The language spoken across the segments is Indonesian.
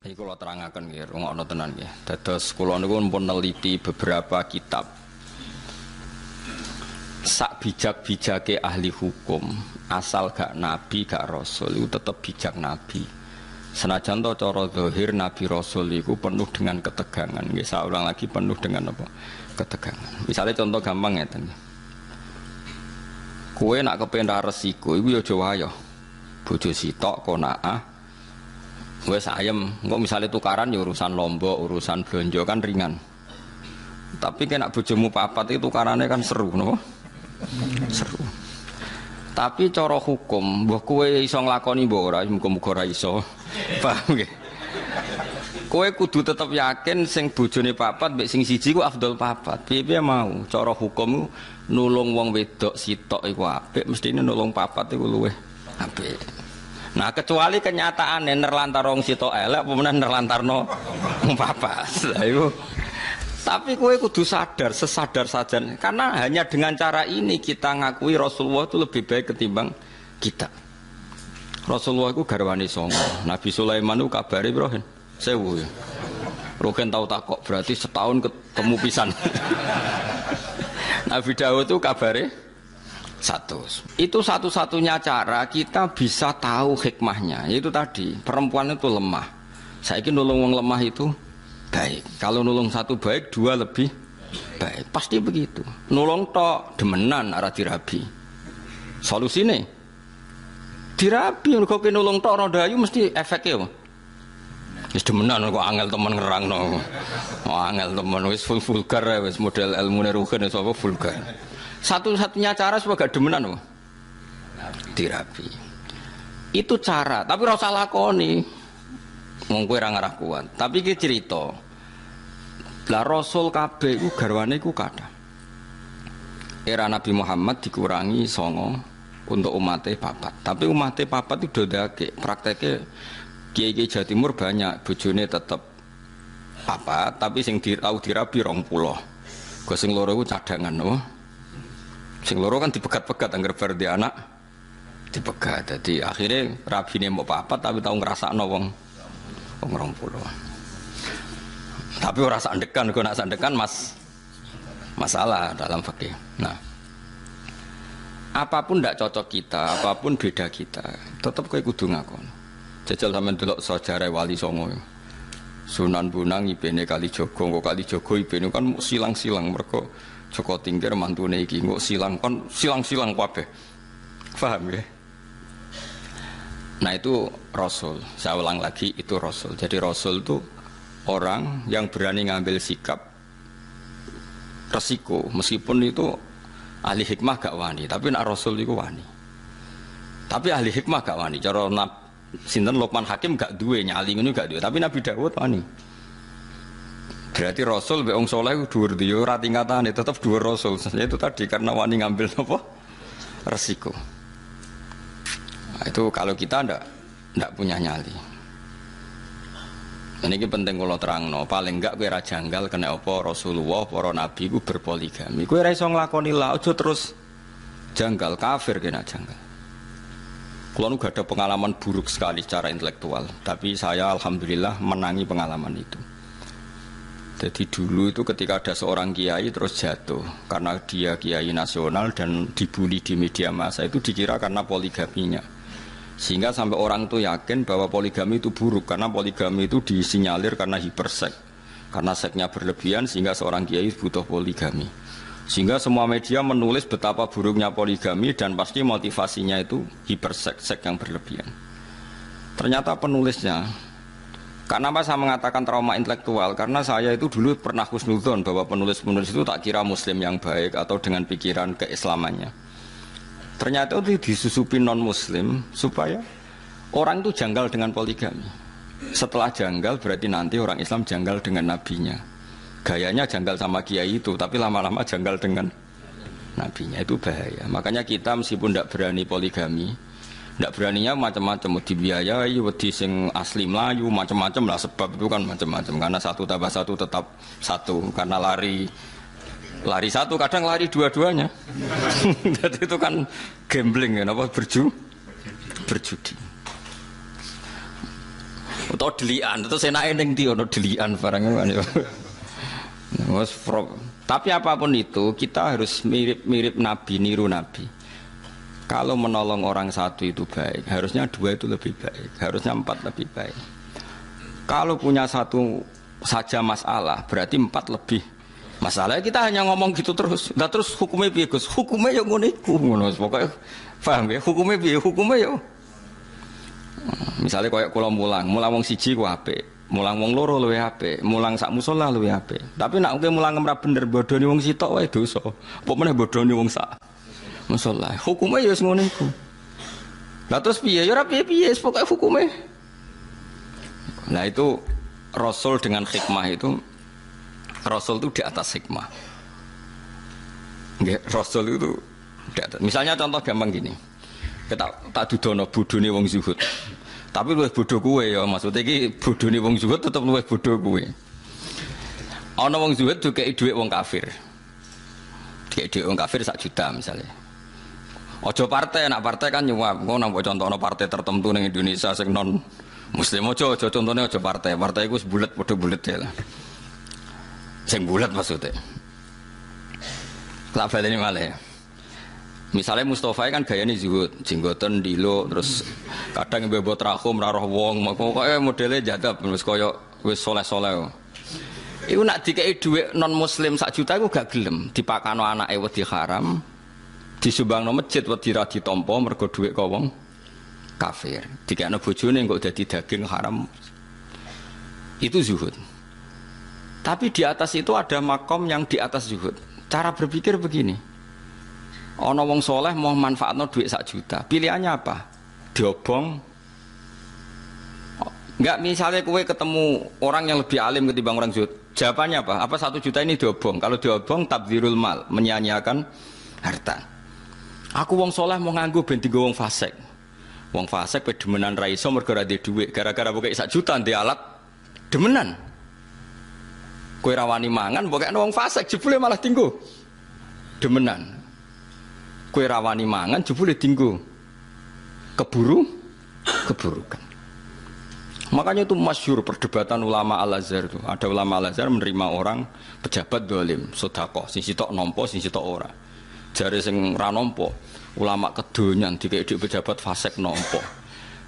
Iki kula terangaken nggih, rungokno tenan nggih. Dados kula niku pun neliti beberapa kitab. Sak bijak-bijake ahli hukum, asal gak nabi gak rasul iku tetep bijak nabi. Senajan to cara zahir nabi rasul iku penuh dengan ketegangan. Nggih, saulang lagi penuh dengan apa? Ketegangan. Misalnya contoh gampang ngeten. Kowe nak kepen ra resiko iku ya aja wayo. Bojo sitok konaah wes ayem, kok misalnya tukaran ya urusan lombok, urusan belanja kan ringan. Tapi kena bojomu papat itu tukarannya kan seru, no? Seru. Tapi cara hukum, mbah kowe iso nglakoni mbah ora, muga-muga ora iso. Paham nggih? Kowe kudu tetep yakin sing bojone papat mbek sing siji ku afdol papat. Piye-piye mau, cara hukum nulung wong wedok sitok iku apik, mestine nulung papat iku luwih apik. Nah kecuali kenyataannya nerlantar wong sitok elek apa meneh nerlantarno wong papat. Lah iku. Tapi kowe kudu sadar, sesadar saja karena hanya dengan cara ini kita ngakui Rasulullah itu lebih baik ketimbang kita. Rasulullah itu garwane songo. Nabi Sulaiman itu kabare piro? 1000 ya. Rogen tau takok berarti setahun ketemu pisan. Nabi Daud itu kabare 100. Itu satu-satunya cara kita bisa tahu hikmahnya. Yaitu tadi, perempuan itu lemah. Saiki nulung wong lemah itu baik. Kalau nulung satu baik, dua lebih baik. Pasti begitu. Nulung tok demenan arah dirabi. Solusine dirabi kok nulung tok ora dayu mesti efeknya apa? Wis demenan kok angel temen ngerangno. Oh, angel temen wis vulgar wis model ilmune rugen sapa vulgar. Satu-satunya cara supaya gak demenan apa? Dirabi. Itu cara, tapi ora usah lakoni. Wong kowe ora ngarah kuat. Tapi iki cerita. Lah Rasul kabeh iku garwane iku kathah. Era Nabi Muhammad dikurangi 9 untuk umatnya papat. Tapi umatnya papat itu dodake. Prakteknya kiai-kiai Jawa Timur banyak bojone tetep papat, tapi sing tau dirabi 20. Go sing loro iku cadangan, no? Sing loro kan dipegat-pegat anggar bar di anak dipegat. Jadi akhirnya rabine mau papat tapi tau ngrasakno wong 20. Tapi ora sandekan, kok nak sandekan masalah dalam fikih. Nah, apapun ndak cocok kita, apapun beda kita, tetap kowe kudu ngakon. Jajal sampean delok sejarah Wali Songo. Sunan Bonang ibene Kalijogo, kok Kalijogo ibene kan silang-silang mergo Joko Tingkir mantune iki kok silang-silang kabeh. Paham ya? Nah itu Rasul. Saya ulang lagi itu Rasul. Jadi Rasul itu orang yang berani ngambil sikap resiko meskipun itu ahli hikmah gak wani, tapi nak Rasul itu wani. Tapi ahli hikmah gak wani. Cara sinten Luqman Hakim gak duwe nyali ngono gak duwe, tapi Nabi Daud wani. Berarti Rasul be wong saleh dhuwur dia ora tingkatane tetep dhuwur Rasul. Itu tadi karena wani ngambil apa? Resiko. Nah, itu kalau kita ndak punya nyali. Ini penting kalau terangno, paling enggak kowe ra janggal kena apa Rasulullah para nabi ku berpoligami. Kowe ra iso nglakoni la aja terus janggal kafir kena janggal. Kulo nu gak ada pengalaman buruk sekali secara intelektual, tapi saya alhamdulillah menangi pengalaman itu. Jadi dulu itu ketika ada seorang kiai terus jatuh karena dia kiai nasional dan dibully di media massa itu dikira karena poligaminya. Sehingga sampai orang itu yakin bahwa poligami itu buruk karena poligami itu disinyalir karena hiperseks. Karena seksnya berlebihan sehingga seorang kiai butuh poligami. Sehingga semua media menulis betapa buruknya poligami dan pasti motivasinya itu hiperseks, seks yang berlebihan. Ternyata penulisnya, kenapa saya mengatakan trauma intelektual? Karena saya itu dulu pernah husnudzon bahwa penulis-penulis itu tak kira muslim yang baik atau dengan pikiran keislamannya. Ternyata itu disusupi non-muslim supaya orang itu janggal dengan poligami. Setelah janggal berarti nanti orang Islam janggal dengan nabinya. Gayanya janggal sama kiai itu, tapi lama-lama janggal dengan nabinya. Itu bahaya. Makanya kita meskipun tidak berani poligami, tidak beraninya macam-macam, dibiayai, wedi sing asli Melayu, macam-macam lah, sebab itu kan macam-macam. Karena 1 tambah 1 tetap 1, karena lari 1 kadang lari dua-duanya. Jadi itu kan gambling ya, apa berjudi. Utawa delian, terus enake ning ndi ono delian barang ngono ya. Tapi apapun itu kita harus mirip-mirip Nabi, niru Nabi. Kalau menolong orang satu itu baik, harusnya dua itu lebih baik, harusnya empat lebih baik. Kalau punya satu saja masalah, berarti empat lebih masalah. Kita hanya ngomong gitu terus. Nah, terus hukumnya piye, Gus? Hukumnya ya ngono iku, ngono pokoke. Paham ya? Hukumnya piye? Hukumnya ya. Misalnya kayak kula mulang wong siji ku apik, mulang wong loro luwih apik, mulang sak musala luwih apik. Tapi nek kowe mulang ora bener bodoni wong sitok wae dosa. Apa meneh bodoni wong sak musala. Hukume ya wis ngono iku. Lah terus piye? Ya ora piye-piye, pokoke hukume. Nah itu Rasul dengan hikmah itu, Rasul itu di atas hikmah. Nggih, Rasul itu di atas. Misalnya contoh gampang gini. Kita tak dudono bodone wong zuhud. Tapi luwih bodho kowe ya, maksudnya iki bodone wong zuhud tetep luwih bodho kowe. Ana wong zuhud dikeki dhuwit wong kafir. Dikeki dhuwit wong kafir 1 juta misalnya. Aja partai, nak partai kan nyuap. Ngono nang contohno partai tertentu ning Indonesia sing non muslim aja contone aja partai. Partai iku bulet padha bulet ya lah. Sing bulet maksudnya. Tak baleni malih. Misalnya Mustafa kan gayanya zuhud, jenggoten dilo, terus kadang mbebot rahum ra roh wong, pokoke modele jadab wis kaya wis soleh-soleh. Iku nak dikeki dhuwit non muslim 1 juta iku gak gelem, dipakano anake wedi haram, disumbangno masjid wedi ra ditampa mergo dhuwit kok wong kafir. Dikekno bojone kok dadi daging haram. Itu zuhud. Tapi di atas itu ada makom yang di atas zuhud. Cara berpikir begini. Ana wong soleh mau manfaatno duit 1 juta. Pilihannya apa? Diobong. Enggak, misalnya kowe ketemu orang yang lebih alim ketimbang orang zuhud. Jawabannya apa? Apa 1 juta ini diobong? Kalau diobong tabdzirul mal, menyia-nyiakan harta. Aku wong soleh mau nganggo ben dienggo wong fasik. Wong fasik pe demenan ra iso mergo ra duwe dhuwit. Gara-gara pokoke 1 juta ndek alat demenan. Kowe ra wani mangan pokoke wong fasik jebule malah dienggo demenan. Kowe rawani mangan jebule dinggo keburukan. Makanya itu masyhur perdebatan ulama Al-Azhar itu. Ada ulama Al-Azhar menerima orang pejabat dolim, sedekah, sing sitok nampa, sing sitok ora. Jare sing ra nampa, ulama kedonyan dikek pejabat fasik nampa.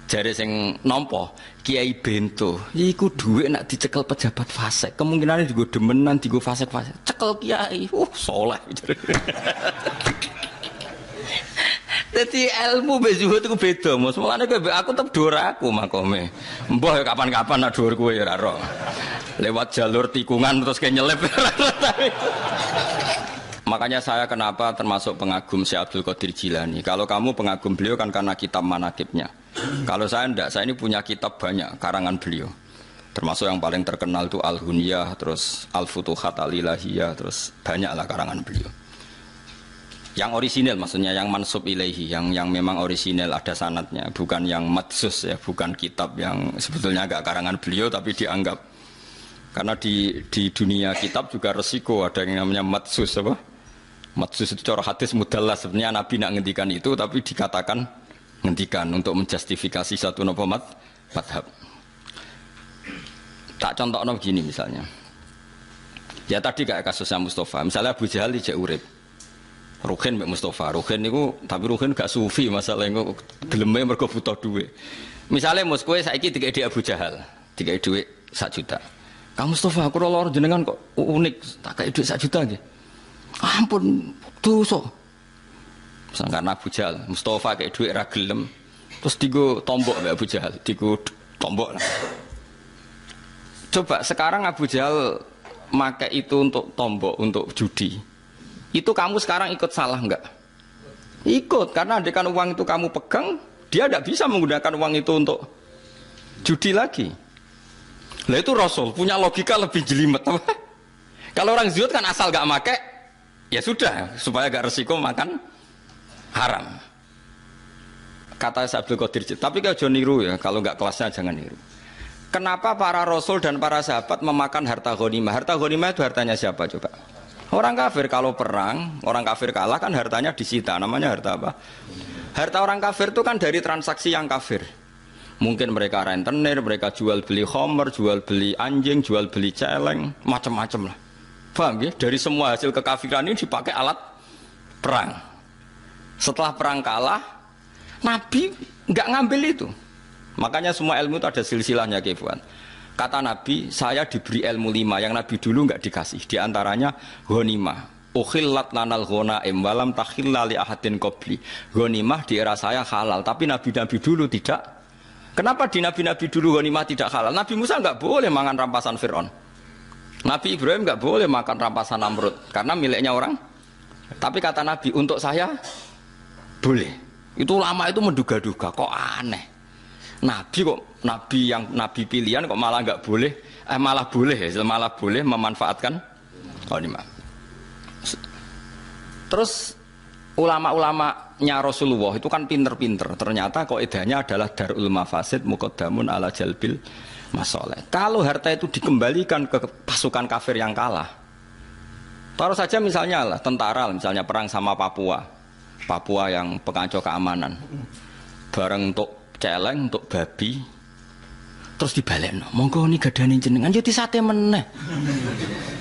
Jare sing nampa, Kiai Bento, iku dhuwit nek dicekel pejabat fasik, kemungkinane dienggo demenan, dienggo fasik-fasik. Cekel kiai, saleh. Jadi ilmu bezuhud itu beda, Mas. Mulane aku tetep dhuwur aku makome. Mbah ya kapan-kapan nak dhuwur kowe ya ora ro. Lewat jalur tikungan terus kayak nyelip. Makanya saya kenapa termasuk pengagum Syekh Abdul Qadir Jilani. Kalau kamu pengagum beliau kan karena kitab manaqibnya. Kalau saya enggak, saya ini punya kitab banyak karangan beliau. Termasuk yang paling terkenal itu Al-Hunyah, terus Al-Futuhat Al-Ilahiyah, terus banyaklah karangan beliau. Yang orisinil maksudnya yang mansub ilaihi, yang memang orisinil ada sanadnya, bukan yang madsus ya, bukan kitab yang sebetulnya agak karangan beliau tapi dianggap. Karena di dunia kitab juga resiko ada yang namanya madsus apa? Madsus itu cara hadis mudallas, sebenarnya Nabi nak ngendikan itu tapi dikatakan ngendikan untuk menjustifikasi satu madhab. Tak contohnya begini misalnya. Ya tadi kayak kasusnya Mustafa, misalnya Abu Jahal dijak urip. Ruhin mbek Mustafa, Ruhin niku tapi Ruhin gak sufi masalah niku geleme mergo butuh duit. Misale mus kowe saiki dikek Abu Jahal, dikek duit 1 juta. Kang Mustafa, aku loro jenengan kok unik, tak kei duit 1 juta nggih. Ampun, dosa. Sangkan Abu Jahal, Mustafa kei duit ra gelem, terus digo tombok mbek Abu Jahal, digo tombok lah. Coba sekarang Abu Jahal make itu untuk tombok, untuk judi. Itu kamu sekarang ikut salah enggak? Ikut, karena andekan uang itu kamu pegang, dia tidak bisa menggunakan uang itu untuk judi lagi. Lah itu Rasul punya logika lebih jelimet. Kalau orang zuhud kan asal gak make, ya sudah, supaya gak resiko makan haram. Kata Abdul Qadir, tapi kalau jangan niru ya, kalau gak kelasnya jangan niru. Kenapa para Rasul dan para sahabat memakan harta ghanimah? Harta ghanimah itu hartanya siapa coba? Orang kafir kalau perang, orang kafir kalah kan hartanya disita, namanya harta apa? Harta orang kafir itu kan dari transaksi yang kafir. Mungkin mereka rentenir, mereka jual beli khamr, jual beli anjing, jual beli celeng, macam-macam lah. Paham ya? Dari semua hasil kekafiran ini dipakai alat perang. Setelah perang kalah, Nabi nggak ngambil itu. Makanya semua ilmu itu ada silsilahnya, Kefuan. Kata Nabi, saya diberi ilmu 5 yang Nabi dulu nggak dikasih. Di antaranya ghanimah. Ukhillat lanal ghanaim walam takhilla li ahadin qabli. Ghanimah di era saya halal, tapi nabi-nabi dulu tidak. Kenapa di nabi-nabi dulu ghanimah tidak halal? Nabi Musa nggak boleh makan rampasan Fir'aun. Nabi Ibrahim nggak boleh makan rampasan Namrud karena miliknya orang. Tapi kata Nabi, untuk saya boleh. Itu ulama itu menduga-duga, kok aneh. Nabi kok nabi pilihan kok malah nggak boleh, malah boleh ya, malah boleh memanfaatkan ghanimah. Terus ulama-ulamanya Rasulullah itu kan pinter-pinter. Ternyata kaidahnya adalah darul mafasid muqaddamun ala jalbil masoleh. Kalau harta itu dikembalikan ke pasukan kafir yang kalah, taruh saja misalnya lah tentara, misalnya perang sama Papua yang pengacau keamanan, bareng untuk celeng, untuk babi, terus dibalekno, monggo ini gadane jenengan yo disate meneh.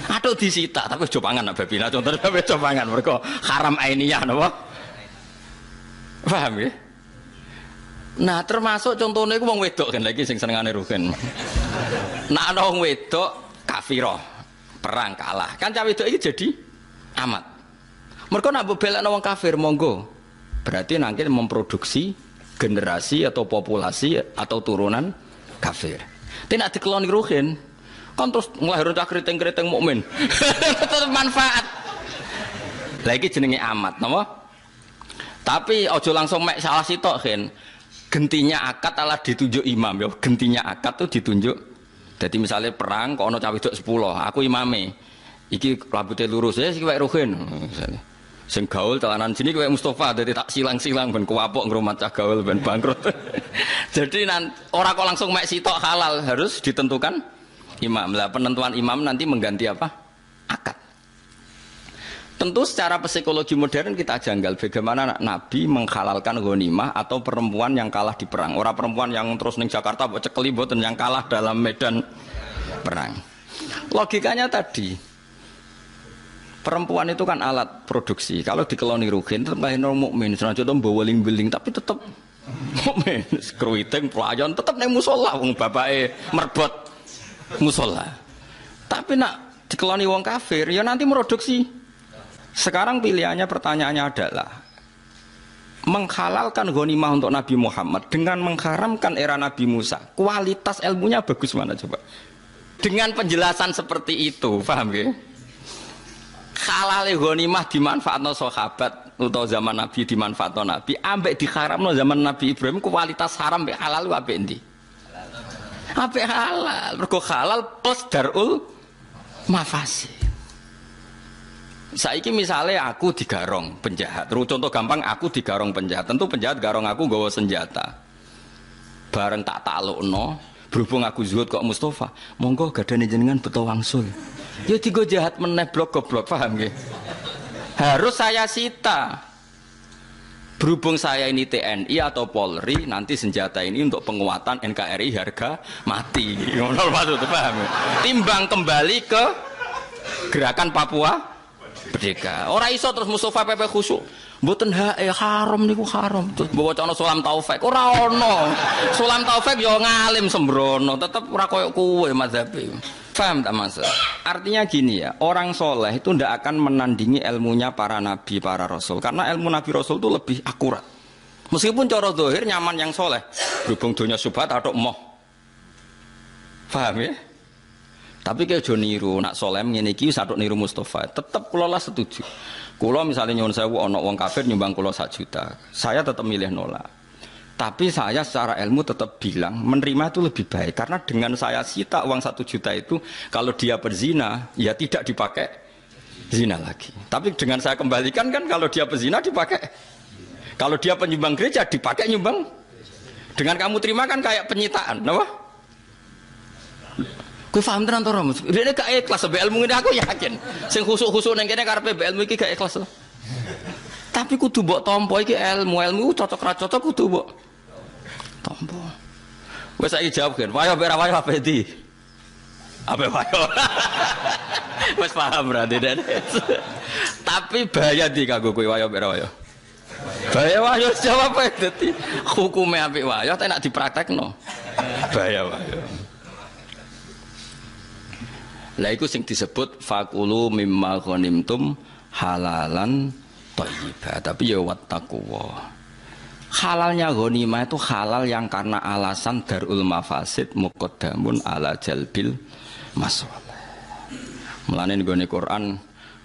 Aduh disita, tapi coba pangan babi, nah contohnya babi coba pangan, mereka haram ainiyah, napa? Paham ya? Nah termasuk contohnya itu wong wedok kan lagi sing senengane rugen. Nah ana wong wedok kafirah, perang kalah, kan cah wedok iki jadi amat. Mereka nak belakno wong kafir monggo, berarti nanti memproduksi generasi atau populasi atau turunan kafir. Tidak dikeloni ruhin, kan terus melahirkan keriting-keriting mukmin. Tetap manfaat. Lagi jenenge amat, napa? Tapi ojo langsung mek salah sitok kan. Gentinya akad alah ditunjuk imam ya. Gentinya akad tuh ditunjuk. Jadi misalnya perang kok ono cah wedok 10, aku imame. Iki rambutnya lurus ya sik wae ruhin. Misalnya. Sing gaul celanan sini kayak Mustafa, jadi tak silang-silang ben kuwapok ngrumat cah gaul ben bangkrut. Jadi orang kok langsung mek sitok halal, harus ditentukan imam. Lah penentuan imam nanti mengganti apa? Akad. Tentu secara psikologi modern kita janggal bagaimana Nabi menghalalkan ghanimah atau perempuan yang kalah di perang. Orang perempuan yang terus ning Jakarta mbok cekeli mboten yang kalah dalam medan perang. Logikanya tadi, perempuan itu kan alat produksi. Kalau dikeloni rugen tetap lahirno mukmin. Senajan to mbawa weling-weling tapi tetap mukmin. Kruiting pelayan tetap ning musala wong bapake merbot musala. Tapi nak dikeloni wong kafir ya nanti produksi. Sekarang pilihannya, pertanyaannya adalah menghalalkan ghanimah untuk Nabi Muhammad dengan mengharamkan era Nabi Musa. Kualitas ilmunya bagus mana coba? Dengan penjelasan seperti itu, paham ya? Halal ghanimah dimanfaatno sahabat atau zaman Nabi dimanfaatno Nabi, ambek diharamno zaman Nabi Ibrahim, kualitas haram mbek halal ku ambek endi? Ambek halal. Mergo halal plus darul mafasid. Saiki misalnya aku digarong penjahat, contoh gampang aku digarong penjahat, tentu penjahat garong aku nggawa senjata. Bareng tak taklukno, berhubung aku zuhud kok Mustafa, monggo gadane jenengan beto wangsul. Ya digo jahat meneh blok goblok, paham nggih? Harus saya sita. Berhubung saya ini TNI atau Polri, nanti senjata ini untuk penguatan NKRI harga mati. Ngono maksud paham? Timbang kembali ke gerakan Papua Merdeka. Ora iso terus Mustafa PP khusyuk. Mboten haram niku haram. Terus bawa cono Sulam Taufik. Ora ono. Sulam Taufik yo ngalim sembrono, tetep ora koyo kowe mazhabe. Paham tak Mas? Artinya gini ya, orang soleh itu ndak akan menandingi ilmunya para nabi, para rasul. Karena ilmu nabi rasul itu lebih akurat. Meskipun cara zahir nyaman yang soleh. Berhubung dunia subhat atau moh. Paham ya? Tapi kayak jo niru, nak soleh ngene iki sadok niru Mustafa. Tetap kula lah setuju. Kula misalnya nyuwun sewu ana wong kafir nyumbang kula 1 juta. Saya tetap milih nolak. Tapi saya secara ilmu tetap bilang menerima itu lebih baik karena dengan saya sita uang 1 juta itu kalau dia berzina ya tidak dipakai zina lagi. Tapi dengan saya kembalikan kan kalau dia berzina dipakai. Kalau dia penyumbang gereja dipakai nyumbang. Dengan kamu terima kan kayak penyitaan, kenapa? Kowe paham tenan to ora, Mas? Dene gak ikhlas mbek ilmu ngene aku yakin. Sing khusuk-khusuk ning kene karepe mbek ilmu iki gak ikhlas. Tapi kudu mbok tampa iki ilmu cocok ra cocok kudu mbok tampa. Wes saiki jawab kan. Wayo ora wayo apa iki? Apa wayo? Wes paham berarti dan. Tapi bahaya di kanggo kowe wayo ora wayo. Bahaya wayo jawab ae dadi hukume apik wayo tak nak dipraktekno. Bahaya wayo. Lah iku sing disebut fakulu mimma ghanimtum halalan thayyibah. Tapi ya wattaqwa. Halalnya ghanimah itu halal yang karena alasan darul mafasid muqaddamun ala jalbil masalih. Mulane nggone Quran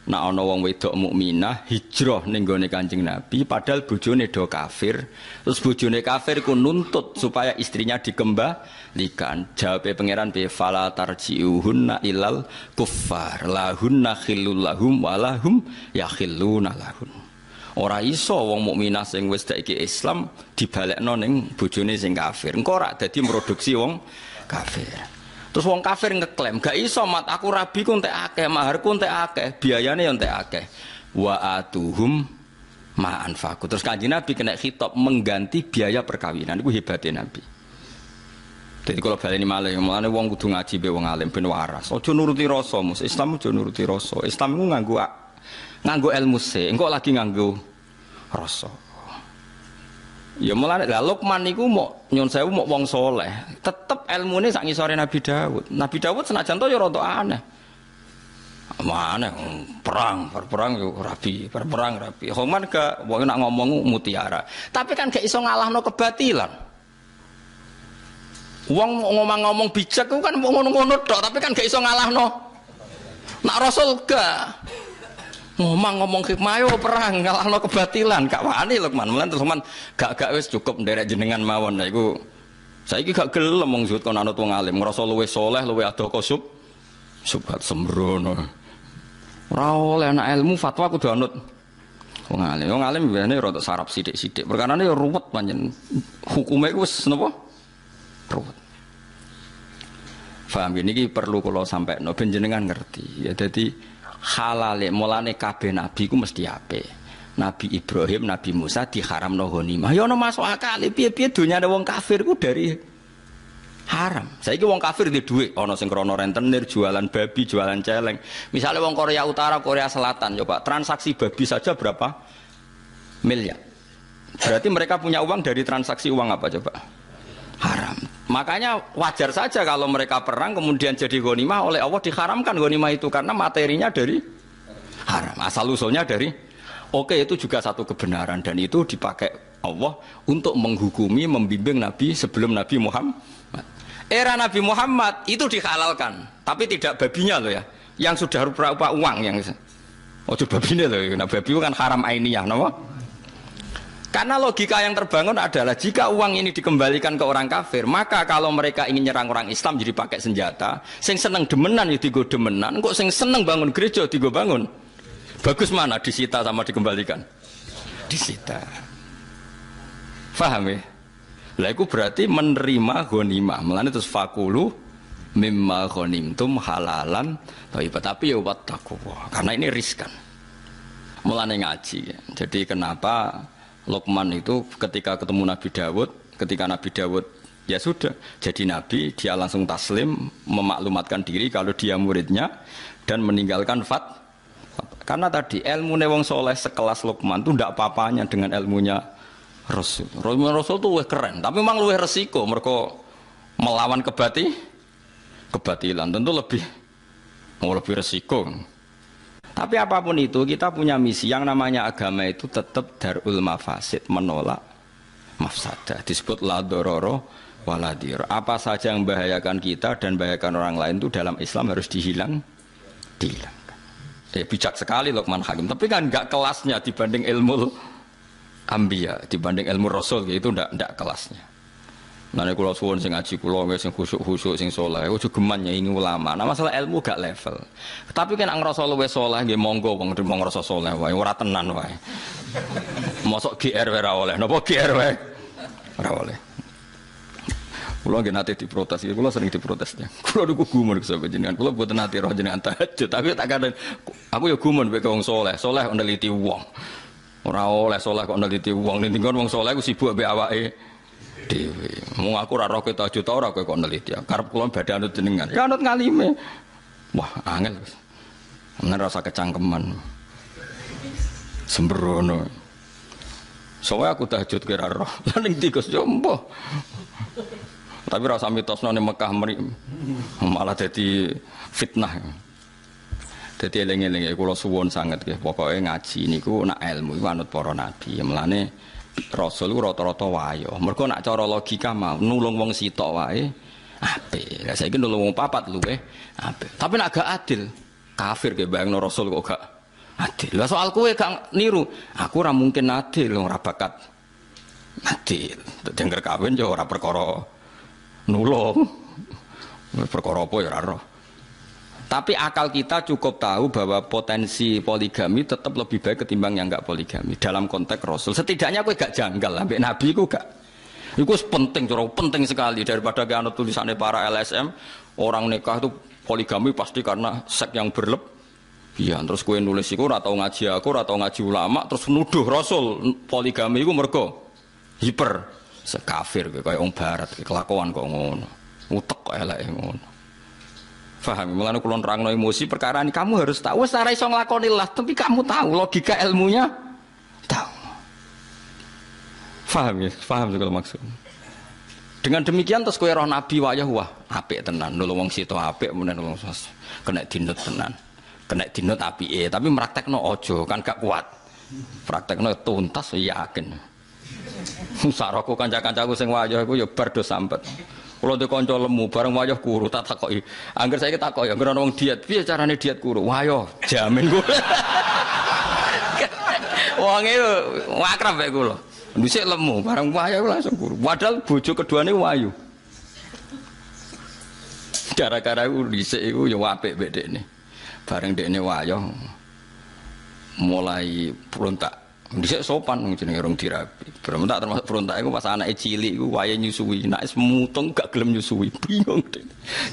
nek ana wong wedok mukminah hijrah ning gone Kanjeng Nabi padahal bojone do kafir, terus bojone kafir ku nuntut supaya istrinya dikembalikan. Jawabe pangeran bi fala tarji'uhunna ilal kuffar lahunna khillul lahum walahum yakhilluna lahun. Ora iso wong mukminah sing wis saiki Islam dibalekno ning bojone sing kafir. Engko ora dadi produksi wong kafir. Terus wong kafir ngeklaim, gak iso mat aku rabi ku entek akeh, maharku entek akeh, biayane ya entek akeh. Wa atuhum ma anfaqu. Terus Kanjeng Nabi kena khitab mengganti biaya perkawinan. Iku hebate Nabi. Jadi kalau baleni malih, mulane wong kudu ngaji be wong alim ben waras. Aja nuruti rasa, mus. Islam aja nuruti rasa. Islam iku nganggo ilmu se, engko lagi nganggo rasa. Ya mulane lha Luqman niku mok nyun sewu mok wong saleh, tetep ilmune sak ngisore Nabi Daud. Nabi Daud senajan to ya rada aneh. Mana perang yo rabi, perang rabi. Homan ke wong nak ngomong mutiara. Tapi kan gak iso ngalahno kebatilan. Wong ngomong bijak ku kan ngono-ngono tok, tapi kan gak iso ngalahno. Nak Rasul gak ngomong hikmah yo perang ngalahno kebatilan, gak wani Luqman. Mulan terus Luqman gak wis cukup nderek jenengan mawon. Nah iku saiki gak gelem wong sut kon anut wong alim, ngrasa luwih saleh, luwih adoh kosub subhat sembrono. Ora oleh anak ilmu fatwa kudu anut wong alim. Wong alim biasane rada sarap sithik-sithik. Perkarane yo ruwet pancen. Hukume iku wis napa? Ruwet. Paham niki perlu kula sampekno ben jenengan ngerti. Ya dadi halale mulane kabeh nabi ku mesti apik. Nabi Ibrahim, Nabi Musa diharamno ghanimah. Ya ono masuk akal, piye-piye donyane wong kafir ku dari haram. Saiki wong kafir di dhuwit, ana sing krana rentenir, jualan babi, jualan celeng. Misalnya wong Korea Utara, Korea Selatan, coba transaksi babi saja berapa miliar. Berarti mereka punya uang dari transaksi uang apa coba? Haram. Makanya wajar saja kalau mereka perang kemudian jadi ghanimah oleh Allah diharamkan ghanimah itu karena materinya dari haram. Asal usulnya dari oke, itu juga satu kebenaran dan itu dipakai Allah untuk menghukumi, membimbing Nabi sebelum Nabi Muhammad. Era Nabi Muhammad itu dihalalkan, tapi tidak babinya loh ya, yang sudah rupa-rupa uang yang babinya loh. Nah, babi itu kan haram ainiyah, no? Karena logika yang terbangun adalah jika uang ini dikembalikan ke orang kafir, maka kalau mereka ingin nyerang orang Islam jadi pakai senjata, sing seneng demenan ya digo demenan, kok sing seneng bangun gereja digo bangun. Bagus mana disita sama dikembalikan? Disita. Faham ya? Lah itu berarti menerima ghanimah. Mulane terus fakulu mimma ghanimtum halalan thayyib. Tapi ya wattaqwa. Karena ini riskan. Mulane ngaji. Ya. Jadi kenapa Luqman itu ketika ketemu Nabi Daud, ketika Nabi Daud ya sudah jadi nabi, dia langsung taslim, memaklumatkan diri kalau dia muridnya dan meninggalkan karena tadi ilmu wong soleh sekelas Luqman itu tidak apa-apanya dengan ilmunya Rasul. Rasul itu lebih keren, tapi memang lebih resiko. Mereka melawan kebatilan tentu lebih resiko. Tapi apapun itu kita punya misi yang namanya agama itu tetap darul mafasid, menolak mafsadah. Disebut la dororo waladir. Apa saja yang membahayakan kita dan membahayakan orang lain itu dalam Islam harus dihilangkan. Bijak sekali Luqman Hakim. Tapi kan enggak kelasnya dibanding ilmu Ambiya, dibanding ilmu Rasul gitu, enggak kelasnya. Nah, kalau suwon sing ngaji kula sing khusuk-khusuk sing saleh, ojo geman ini ulama. Nah, masalah ilmu gak level. Tapi kan ngrasa luwih saleh nggih monggo wong ngrasa saleh wae, ora tenan wae. Mosok GR wae ora oleh. Napa GR wae? Ora oleh. Kula nggih nate diprotes, kula sering diprotesnya. Kula niku gumun sampe jenengan. Kula mboten nate roh jenengan tahajud, tapi tak kadang aku ya gumun mek wong saleh. Saleh kok neliti wong. Ora oleh saleh kok neliti wong. Ning wong saleh ku sibuk ambek awake Dewi, mau aku raro kita juta ora kowe kok neliti. Karep kula badhe anut jenengan. Ya anut ngalime. Wah, angel. Menan rasa kecangkeman. Sembrono. Soale aku tahajud kira roh. Lah ning tikus yo mbah. Tapi rasa mitosno ning Mekah malah dadi fitnah. Dadi eling-eling kula suwun sanget nggih. Pokoke ngaji niku nak ilmu iku anut para nabi. Mulane Rasul rata-rata wayo. Mergo nak cara logika mau nulung wong sitok wae apik. Lah saiki nulung wong papat luweh apik. Tapi nak gak adil, kafir ge bayangno Rasul kok gak adil. Lah soal kowe gak niru, aku ora mungkin adil ora bakat adil. Denger kawin yo ora perkara nulung. Perkara apa ya ora roh. Tapi akal kita cukup tahu bahwa potensi poligami tetap lebih baik ketimbang yang enggak poligami dalam konteks Rasul. Setidaknya aku gak janggal, sampai Nabi aku gak. Itu penting, penting sekali daripada anut tulisannya para LSM. Orang nikah itu poligami pasti karena seks yang berlebihan. Terus kue nulis itu atau ngaji aku, atau ngaji ulama, terus nuduh Rasul poligami itu mergo hiper sekafir kayak orang Barat, kelakuan kok ngono, utek kok elek ngono. Faham, mulane kula nerangno emosi perkara ini kamu harus tahu. Wis ora iso nglakoni lah, tapi kamu tahu logika ilmunya tahu. Faham ya? Faham segala maksud. Dengan demikian terus kowe roh nabi wayah wah apik tenan. Nulung wong sito apik menen wong kena dinut tenan. Kena dinut apike, tapi praktekno aja kan gak kuat. Praktekno tuntas yakin. Saroko kanca-kancaku sing wayah iku ya bar do sampet. Kalau dia konco lemu, bareng wayah kuru, tak takoki. Angger saya takoki, angger orang diet, piye carane diet kuru? Wayah, jamin gue. Wong itu wakrab ya gue loh. Dhisik lemu, bareng wayah langsung kuru. Padahal bojo keduane wayu. Gara-gara gue dhisik iku ya apik mbek dekne. Bareng dekne wayah mulai berontak. Dhisik sopan jenenge rong dirabi. Berontak termasuk berontak iku pas anake cilik iku wayahe nyusui. Nek wis mutung gak gelem nyusui, bingung.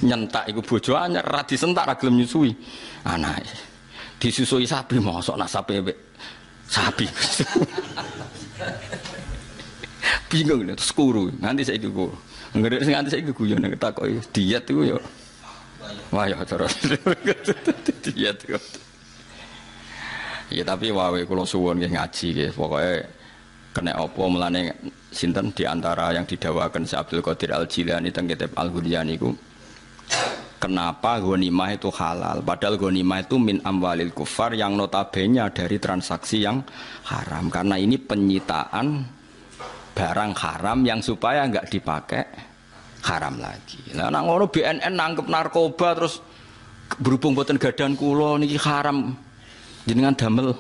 Nyentak iku bojo anyar ra disentak ra gelem nyusui. Anake disusui sapi mosok nasabe mbek sapi. Bingung terus kuru. Nganti saiki kuru. Ngerti nganti saiki guyon nek takoki diet iku ya wayah cara diet iku. Ya tapi wae kula suwun nggih ngaji nggih pokoke kena apa mulane sinten di antara yang didhawaken Syekh Abdul Qadir Al-Jilani teng kitab Al-Ghuniyan niku kenapa ghanimah itu halal padahal ghanimah itu min amwalil kufar yang notabene dari transaksi yang haram karena ini penyitaan barang haram yang supaya enggak dipakai haram lagi. Lah nang ngono BNN nangkep narkoba terus berhubung boten gadan kula niki haram. Jenengan damel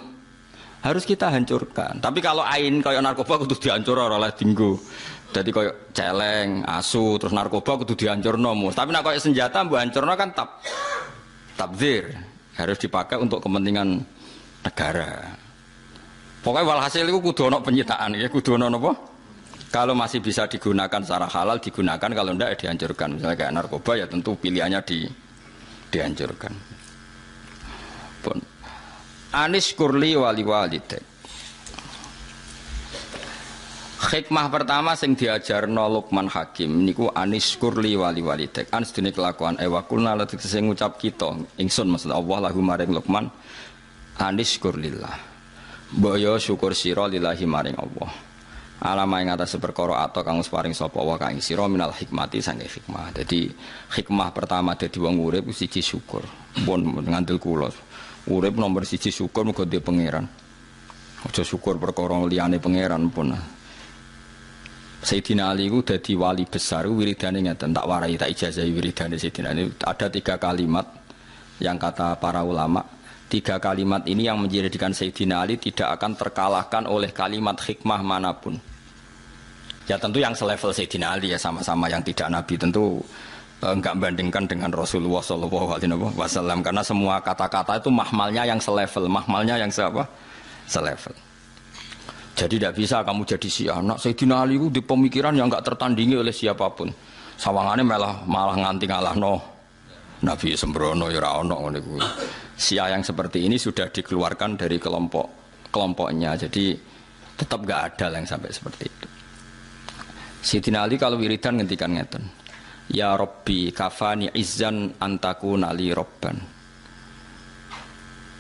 harus kita hancurkan. Tapi kalau ain kayak narkoba kudu dihancur ora oleh dinggo. Jadi kayak celeng, asu, terus narkoba kudu dihancurno. Tapi nek kayak senjata mbok hancurno kan tabdzir. Harus dipakai untuk kepentingan negara. Pokoknya walhasil itu kudu ono penyitaan ya, kudu ono apa? Kalau masih bisa digunakan secara halal digunakan, kalau enggak ya dihancurkan. Misalnya kayak narkoba ya tentu pilihannya dihancurkan. Pun Anis kurli wali walidek. Hikmah pertama sing diajarno Luqman Hakim niku anis kurli wali walidek. Anis dene kelakuan ewakulna lan sing ngucap kita ingsun maksud Allah lahu maring Luqman anis kurlillah. Mbaya syukur sira lillahi maring Allah. Alama ing atas perkara ato kang paring sapa wa kang sira minal hikmati sange hikmah. Jadi hikmah pertama dadi wong urip siji syukur. Pun ngandel kula. Urip nomor siji syukur muga dhe pangeran. Aja syukur perkara liyane pangeran pun. Sayyidina Ali ku dadi wali besar wiridane ngeten tak warai tak ijazahi wiridane Sayyidina Ali. Ada 3 kalimat yang kata para ulama, 3 kalimat ini yang menjadikan Sayyidina Ali tidak akan terkalahkan oleh kalimat hikmah manapun. Ya tentu yang selevel Sayyidina Ali ya sama-sama yang tidak nabi tentu enggak bandingkan dengan Rasulullah SAW karena semua kata-kata itu mahmalnya yang selevel, mahmalnya yang selevel. Jadi tidak bisa kamu jadi si anak Sayyidina Ali itu di pemikiran yang enggak tertandingi oleh siapapun. Sawangannya malah nganti ngalahno Nabi sembrono ya ora ono ngene kuwi. Syiah yang seperti ini sudah dikeluarkan dari kelompoknya. Jadi tetap enggak ada yang sampai seperti itu. Sayyidina Ali kalau wiridan ngendikan ngeten. Ya Rabbi kafani izzan antakuna li robban.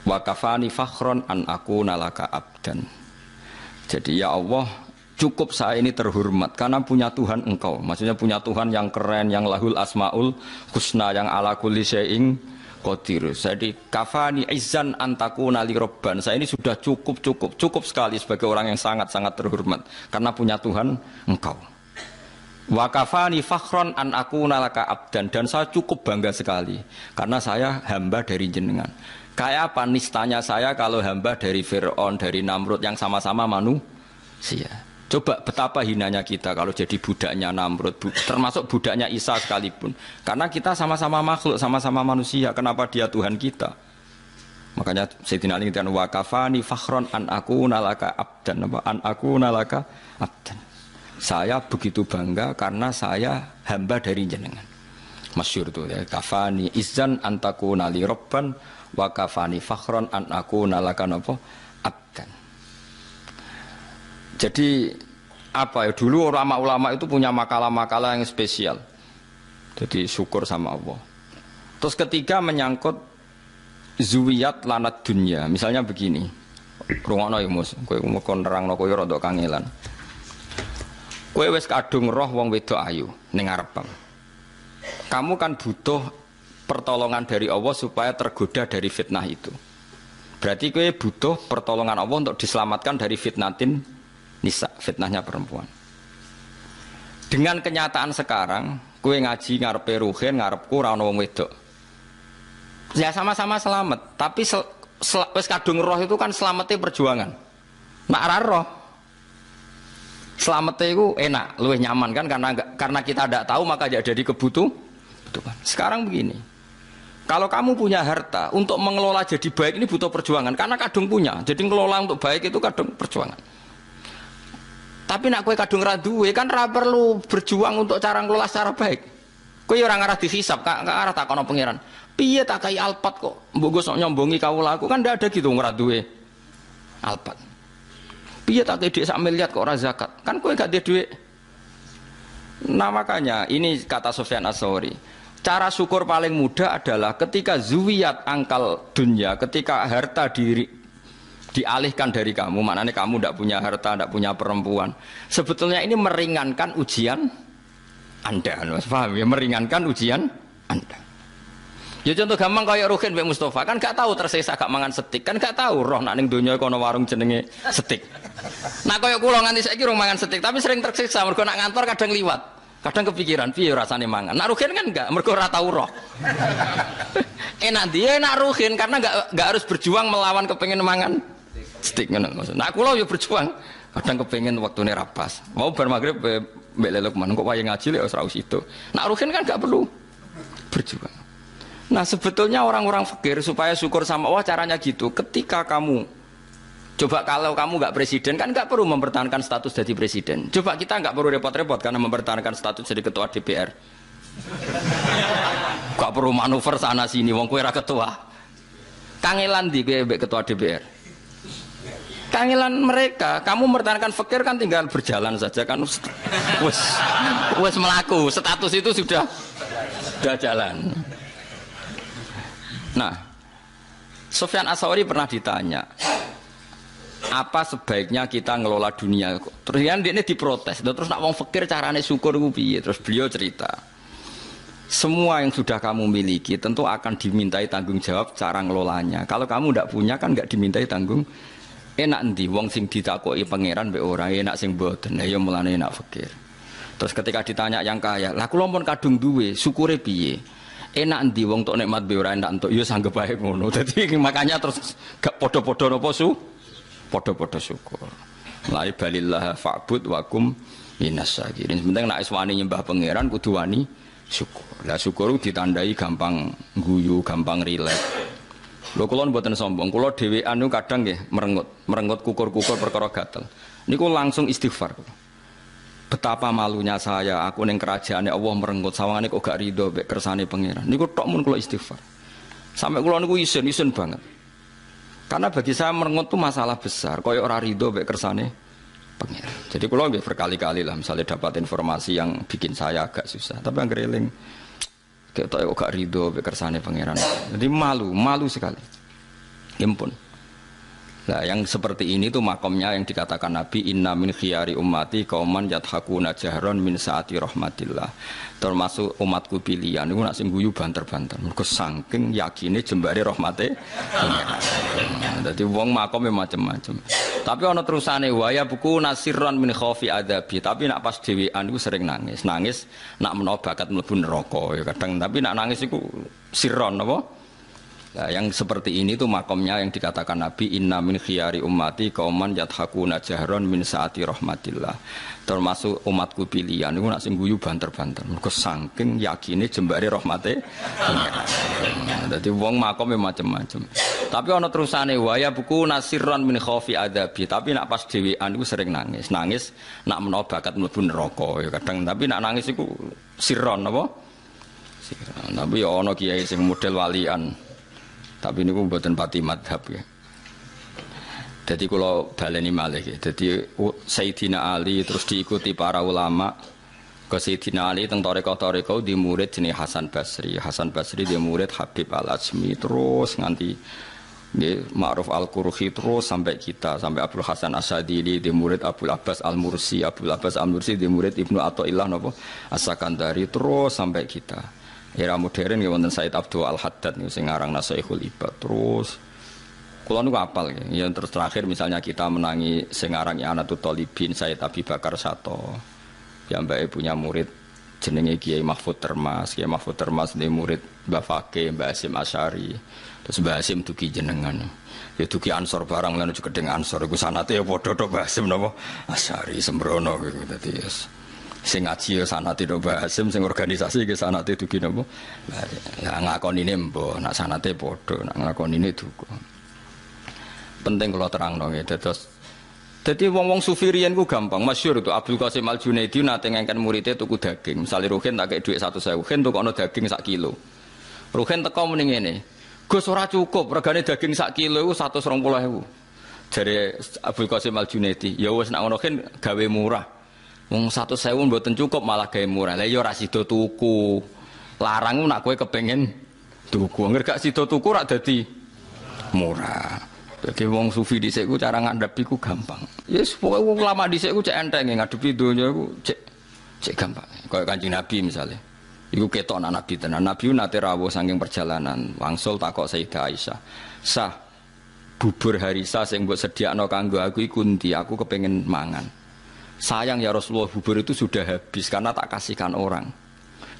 Wa kafani fakhron an akuna laka abdan. Jadi ya Allah, cukup saya ini terhormat karena punya Tuhan Engkau. Maksudnya punya Tuhan yang keren, yang lahul asmaul husna, yang ala kulli syai'in qadir. Jadi kafani izzan antakuna li robban. Saya ini sudah cukup sekali sebagai orang yang sangat-sangat terhormat karena punya Tuhan Engkau. Wa kafani fakhron an akuna laka abdan, dan saya cukup bangga sekali karena saya hamba dari jenengan. Kayak apa nistanya saya kalau hamba dari Fir'aun, dari Namrud yang sama-sama manusia. Coba betapa hinanya kita kalau jadi budaknya Namrud, termasuk budaknya Isa sekalipun. Karena kita sama-sama makhluk, sama-sama manusia. Kenapa dia Tuhan kita? Makanya Sayyidina Ali ngendikan wa kafani fakhron an akuna laka abdan, an akuna laka abdan. Saya begitu bangga karena saya hamba dari jenengan. Masyhur tuh ya, kafani izzan antakuna li robban wa kafani fakhron an akuna laka abdan. Jadi apa ya, dulu ulama-ulama itu punya makalah-makalah yang spesial. Jadi syukur sama Allah. Terus ketiga menyangkut zuwiyat lanat dunya. Misalnya begini. Rungokno ya Mus, kowe mekon nerangno kowe rada kangelan. Kowe wis kadung roh wong wedok ayu ning ngarepmu. Kamu kan butuh pertolongan dari Allah supaya tergoda dari fitnah itu. Berarti kowe butuh pertolongan Allah untuk diselamatkan dari fitnatin nisa, fitnahnya perempuan. Dengan kenyataan sekarang, kowe ngaji ngarepe Ruhin, ngarepku ora ono wong wedok. Ya sama-sama selamat, tapi wis kadung roh itu kan selamatnya perjuangan. Nek ora roh selamatnya itu enak, luwih nyaman kan, karena kita tidak tahu maka jadi kebutuhan. Sekarang begini, kalau kamu punya harta untuk mengelola jadi baik ini butuh perjuangan karena kadung punya, jadi mengelola untuk baik itu kadung perjuangan. Tapi nak kue kadung ra duwe kan ra perlu berjuang untuk cara ngelola secara baik. Kue orang arah dihisap, kak arah takono pangeran. Piye tak kai alpat kok, mbok sok nyombongi kawula aku kan ndak ada gitu ngra duwe alpat. Iya tak gede sak miliar kok ora zakat. Kan kowe gak duwe duit. Nah makanya ini kata Sufyan Ats-Tsauri. Cara syukur paling mudah adalah ketika zuwiyat angkal dunya, ketika harta dialihkan dari kamu, maknanya kamu tidak punya harta, tidak punya perempuan. Sebetulnya ini meringankan ujian Anda. Paham ya? Meringankan ujian Anda. Ya contoh gampang kayak Ruhin Mbak Mustafa kan gak tahu tersisa gak mangan setik, kan gak tahu roh nak ning donya kono warung jenenge setik. Nah kayak kula nganti saiki urung mangan setik tapi sering tersiksa mergo nak ngantor kadang liwat. Kadang kepikiran piye rasane mangan. Nak Ruhin kan enggak, mergo ora tahu roh. Enak dia enak Ruhin karena enggak harus berjuang melawan kepengen mangan setik ngono maksud. Nah kula yo berjuang kadang kepengen waktune ra pas. Mau bar magrib mbek lelok man kok wayahe ngaji lek ora usah itu. Nak Ruhin kan enggak perlu berjuang. Nah sebetulnya orang-orang fakir supaya syukur sama Allah caranya gitu. Ketika kamu coba kalau kamu nggak presiden kan nggak perlu mempertahankan status jadi presiden. Coba kita nggak perlu repot-repot karena mempertahankan status jadi ketua DPR. Gak perlu manuver sana sini. Wong kowe ra ketua. Kangelan di kowe ketua DPR. Kangelan mereka. Kamu mempertahankan fakir kan tinggal berjalan saja kan. Wes melaku. Status itu sudah jalan. Nah, Sufyan Ats-Tsauri pernah ditanya, apa sebaiknya kita ngelola dunia? Terus kan dia ini diprotes. Terus nak wong fakir carane syukur ku piye? Terus beliau cerita, semua yang sudah kamu miliki tentu akan dimintai tanggung jawab cara ngelolanya. Kalau kamu tidak punya kan nggak dimintai tanggung. Enak ndi wong sing ditakoki pangeran mbek ora enak sing mboten. Lah ya mulane enak fakir. Terus ketika ditanya yang kaya, lah kula pun kadung duwe, syukure piye? Enak ndi wong tok nikmat be ora enak entuk ya sanggep bae ngono. Dadi makanya terus gak padha-padha napa padha-padha syukur. La ibalillah fa'bud wa kum minasyakirin. Penting nek wani nyembah pangeran kudu wani syukur. Lah syukur ditandai gampang guyu, gampang rileks. Lho kula mboten sombong, kula dhewean niku kadang nggih merengut kukur-kukur perkara gatel. Niku langsung istighfar. Betapa malunya saya, aku ning kerajaane Allah merenggut sawangane kok gak rido mek kersane pangeran. Niku tok mun kula istighfar. Sampai kula niku isin banget. Karena bagi saya merengut itu masalah besar, kaya ora rido mek kersane pangeran. Jadi kalau nggih berkali-kali lah misalnya dapat informasi yang bikin saya agak susah, tapi anggere eling ketok kok gak rido be kersane pangeran. Jadi malu sekali. Impun. Nah, yang seperti ini tuh makomnya yang dikatakan Nabi inna min khiyari ummati qauman yathakuna jahron min saati rahmatillah. Termasuk umatku pilihan niku nak sing guyu banter-banter. Mergo saking yakine jembare rahmate pangeran. Dadi wong makome macam-macam. Tapi ana terusane waya buku nasirran min khaufi adabi. Tapi nak pas dhewean iku sering nangis. Nangis nak menawa bakat mlebu neraka ya kadang. Tapi nak nangis iku sirron apa? Nah, yang seperti ini tuh makomnya yang dikatakan Nabi inna min khiyari ummati qauman yathakuna jahron min saati rahmatillah. Termasuk umatku pilihan niku nak sing guyu banter-banter. Mergo saking yakine jembare rahmate pangeran. Dadi wong makome macam-macam. Tapi ana terusane waya buku nasirran min khaufi adabi. Tapi nak pas dhewean iku sering nangis. Nangis nak menawa bakat mlebu neraka ya kadang. Tapi nak nangis iku sirron apa? Sirron. Tapi ya ana kiai sing model walian. Tapi ini buatan pati madhab ya. Jadi kalau baleni malih ya. Jadi Sayyidina Ali terus diikuti para ulama. Ke Sayyidina Ali teng toreko-toreko di murid jenis Hasan Basri. Hasan Basri dia murid Habib Al-Ajmi terus nganti Ma'ruf Al-Qurhi terus sampai kita sampai Abdul Hasan Asyadili di murid Abdul Abbas Al-Mursi. Abdul Abbas Al-Mursi di murid Ibnu Athaillah napa As-Sakandari terus sampai kita. Era modern ya wonten Said Abdul Al-Haddad niku sing aran Nasihul Ibad terus kula niku apal ya. Yang terus terakhir misalnya kita menangi sing aran Anatut Thalibin Said Abi Bakar Sato. Ya mbake punya murid jenenge Kiai Mahfud Termas. Kiai Mahfud Termas ini murid Mbah Fakih, Mbah Hasyim Asy'ari. Terus Mbah Hasyim dugi jenengan. Ya dugi Ansor barang lan gedeng Ansor iku sanate ya padha tok Mbah Hasyim napa Asy'ari sembrono iku dadi sing ngaji ya sanate do Mbah Hasyim sing organisasi ke sanate dugi napa lah ngakonine mbah nak sanate padha nak ngakonine duka penting kula terangno nggih dados dadi wong-wong sufi riyen ku gampang masyhur itu Abdul Qasim Al Junaidi nate ngengken muridé tuku daging misale Ruhin tak kei dhuwit 100.000 Ruhin tukokno daging sak kilo Ruhin teko muni ngene Gus ora cukup regane daging sak kilo iku 120.000 jare Abdul Qasim Al Junaidi ya wis nak ngono Ruhin gawe murah wong 100.000 mboten cukup malah gawe murah. Lah ya ora sida tuku. Larang nak kowe kepengin tuku. Angger gak sida tuku rak dadi murah. Dadi wong sufi dhisik ku cara ngadhepi ku gampang. Yes, pokoke wong ulama dhisik ku cek enteng ngadepi donya ku cek gampang. Kaya Kanjeng Nabi misale. Iku ketok anak Nabi tenan. Nabi nate rawuh saking perjalanan, wangsul takok Sayyidah Aisyah. Sah bubur harisa sing mbok sediakno kanggo aku iku ndi? Aku kepengin mangan. Sayang ya Rasulullah bubur itu sudah habis karena tak kasihkan orang.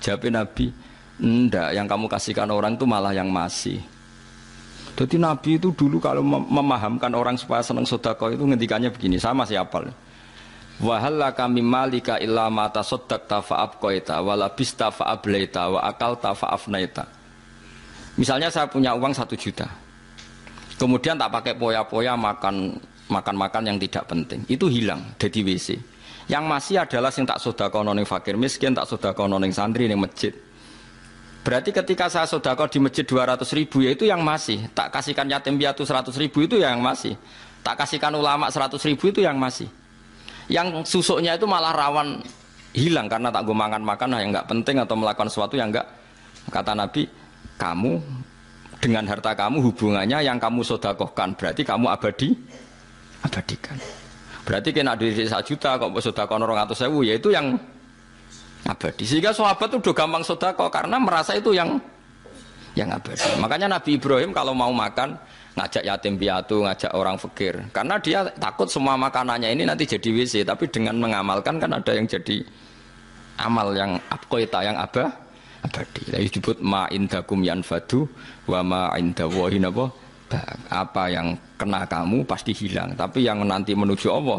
Jawab Nabi, enggak, yang kamu kasihkan orang itu malah yang masih. Jadi Nabi itu dulu kalau memahamkan orang supaya senang sedekah itu ngendikannya begini, sama siapa? Wa halaka mimmalika illa ma tasaddaqta fa abqaita wa labista fa ablaita wa akalta fa afnaita. Misalnya saya punya uang 1 juta. Kemudian tak pakai poya-poya makan yang tidak penting. Itu hilang dari WC. Yang masih adalah sing tak sedekahno ning fakir miskin, tak sedekahno ning santri ning masjid. Berarti ketika saya sedekah di masjid 200.000 ya itu yang masih. Tak kasihkan yatim piatu 100.000 itu yang masih. Tak kasihkan ulama 100.000 itu yang masih. Yang susuknya itu malah rawan hilang karena tak gue makan yang enggak penting atau melakukan sesuatu yang enggak. Kata Nabi, kamu dengan harta kamu hubungannya yang kamu sedekahkan berarti kamu abadikan. Berarti kena duit 1 juta kok sedekah 200.000 ya itu yang abadi. Sehingga sahabat itu udah gampang sedekah karena merasa itu yang abadi. Makanya Nabi Ibrahim kalau mau makan ngajak yatim piatu, ngajak orang fakir. Karena dia takut semua makanannya ini nanti jadi WC, tapi dengan mengamalkan kan ada yang jadi amal yang abqaita yang abadi. Lah disebut ma indakum yanfadu wa ma indallahi apa yang kena kamu pasti hilang, tapi yang nanti menuju Allah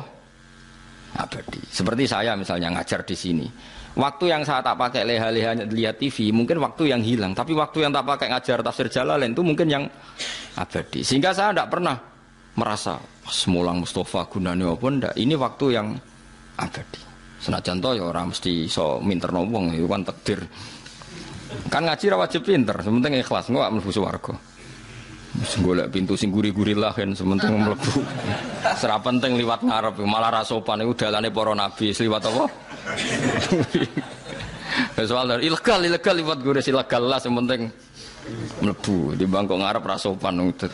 abadi. Seperti saya misalnya ngajar di sini, waktu yang saya tak pakai leha-leha lihat TV mungkin waktu yang hilang, tapi waktu yang tak pakai ngajar tafsir Jalalain itu mungkin yang abadi. Sehingga saya tidak pernah merasa semulang Mustafa gunanya apa ndak. Ini waktu yang abadi. Senajan to ya orang mesti iso minterno wong, itu kan takdir. Kan ngaji ra wajib pinter, sementing ikhlas, engko mlebu swarga. Golek pintu sing guri-guri lah kan sementing mlebu. Ora penting liwat ngarep malah ra sopan iku dalane para nabi liwat apa? Soal ilegal liwat guri ilegal lah sementing mlebu di bangkok ngarep ra sopan ngoten.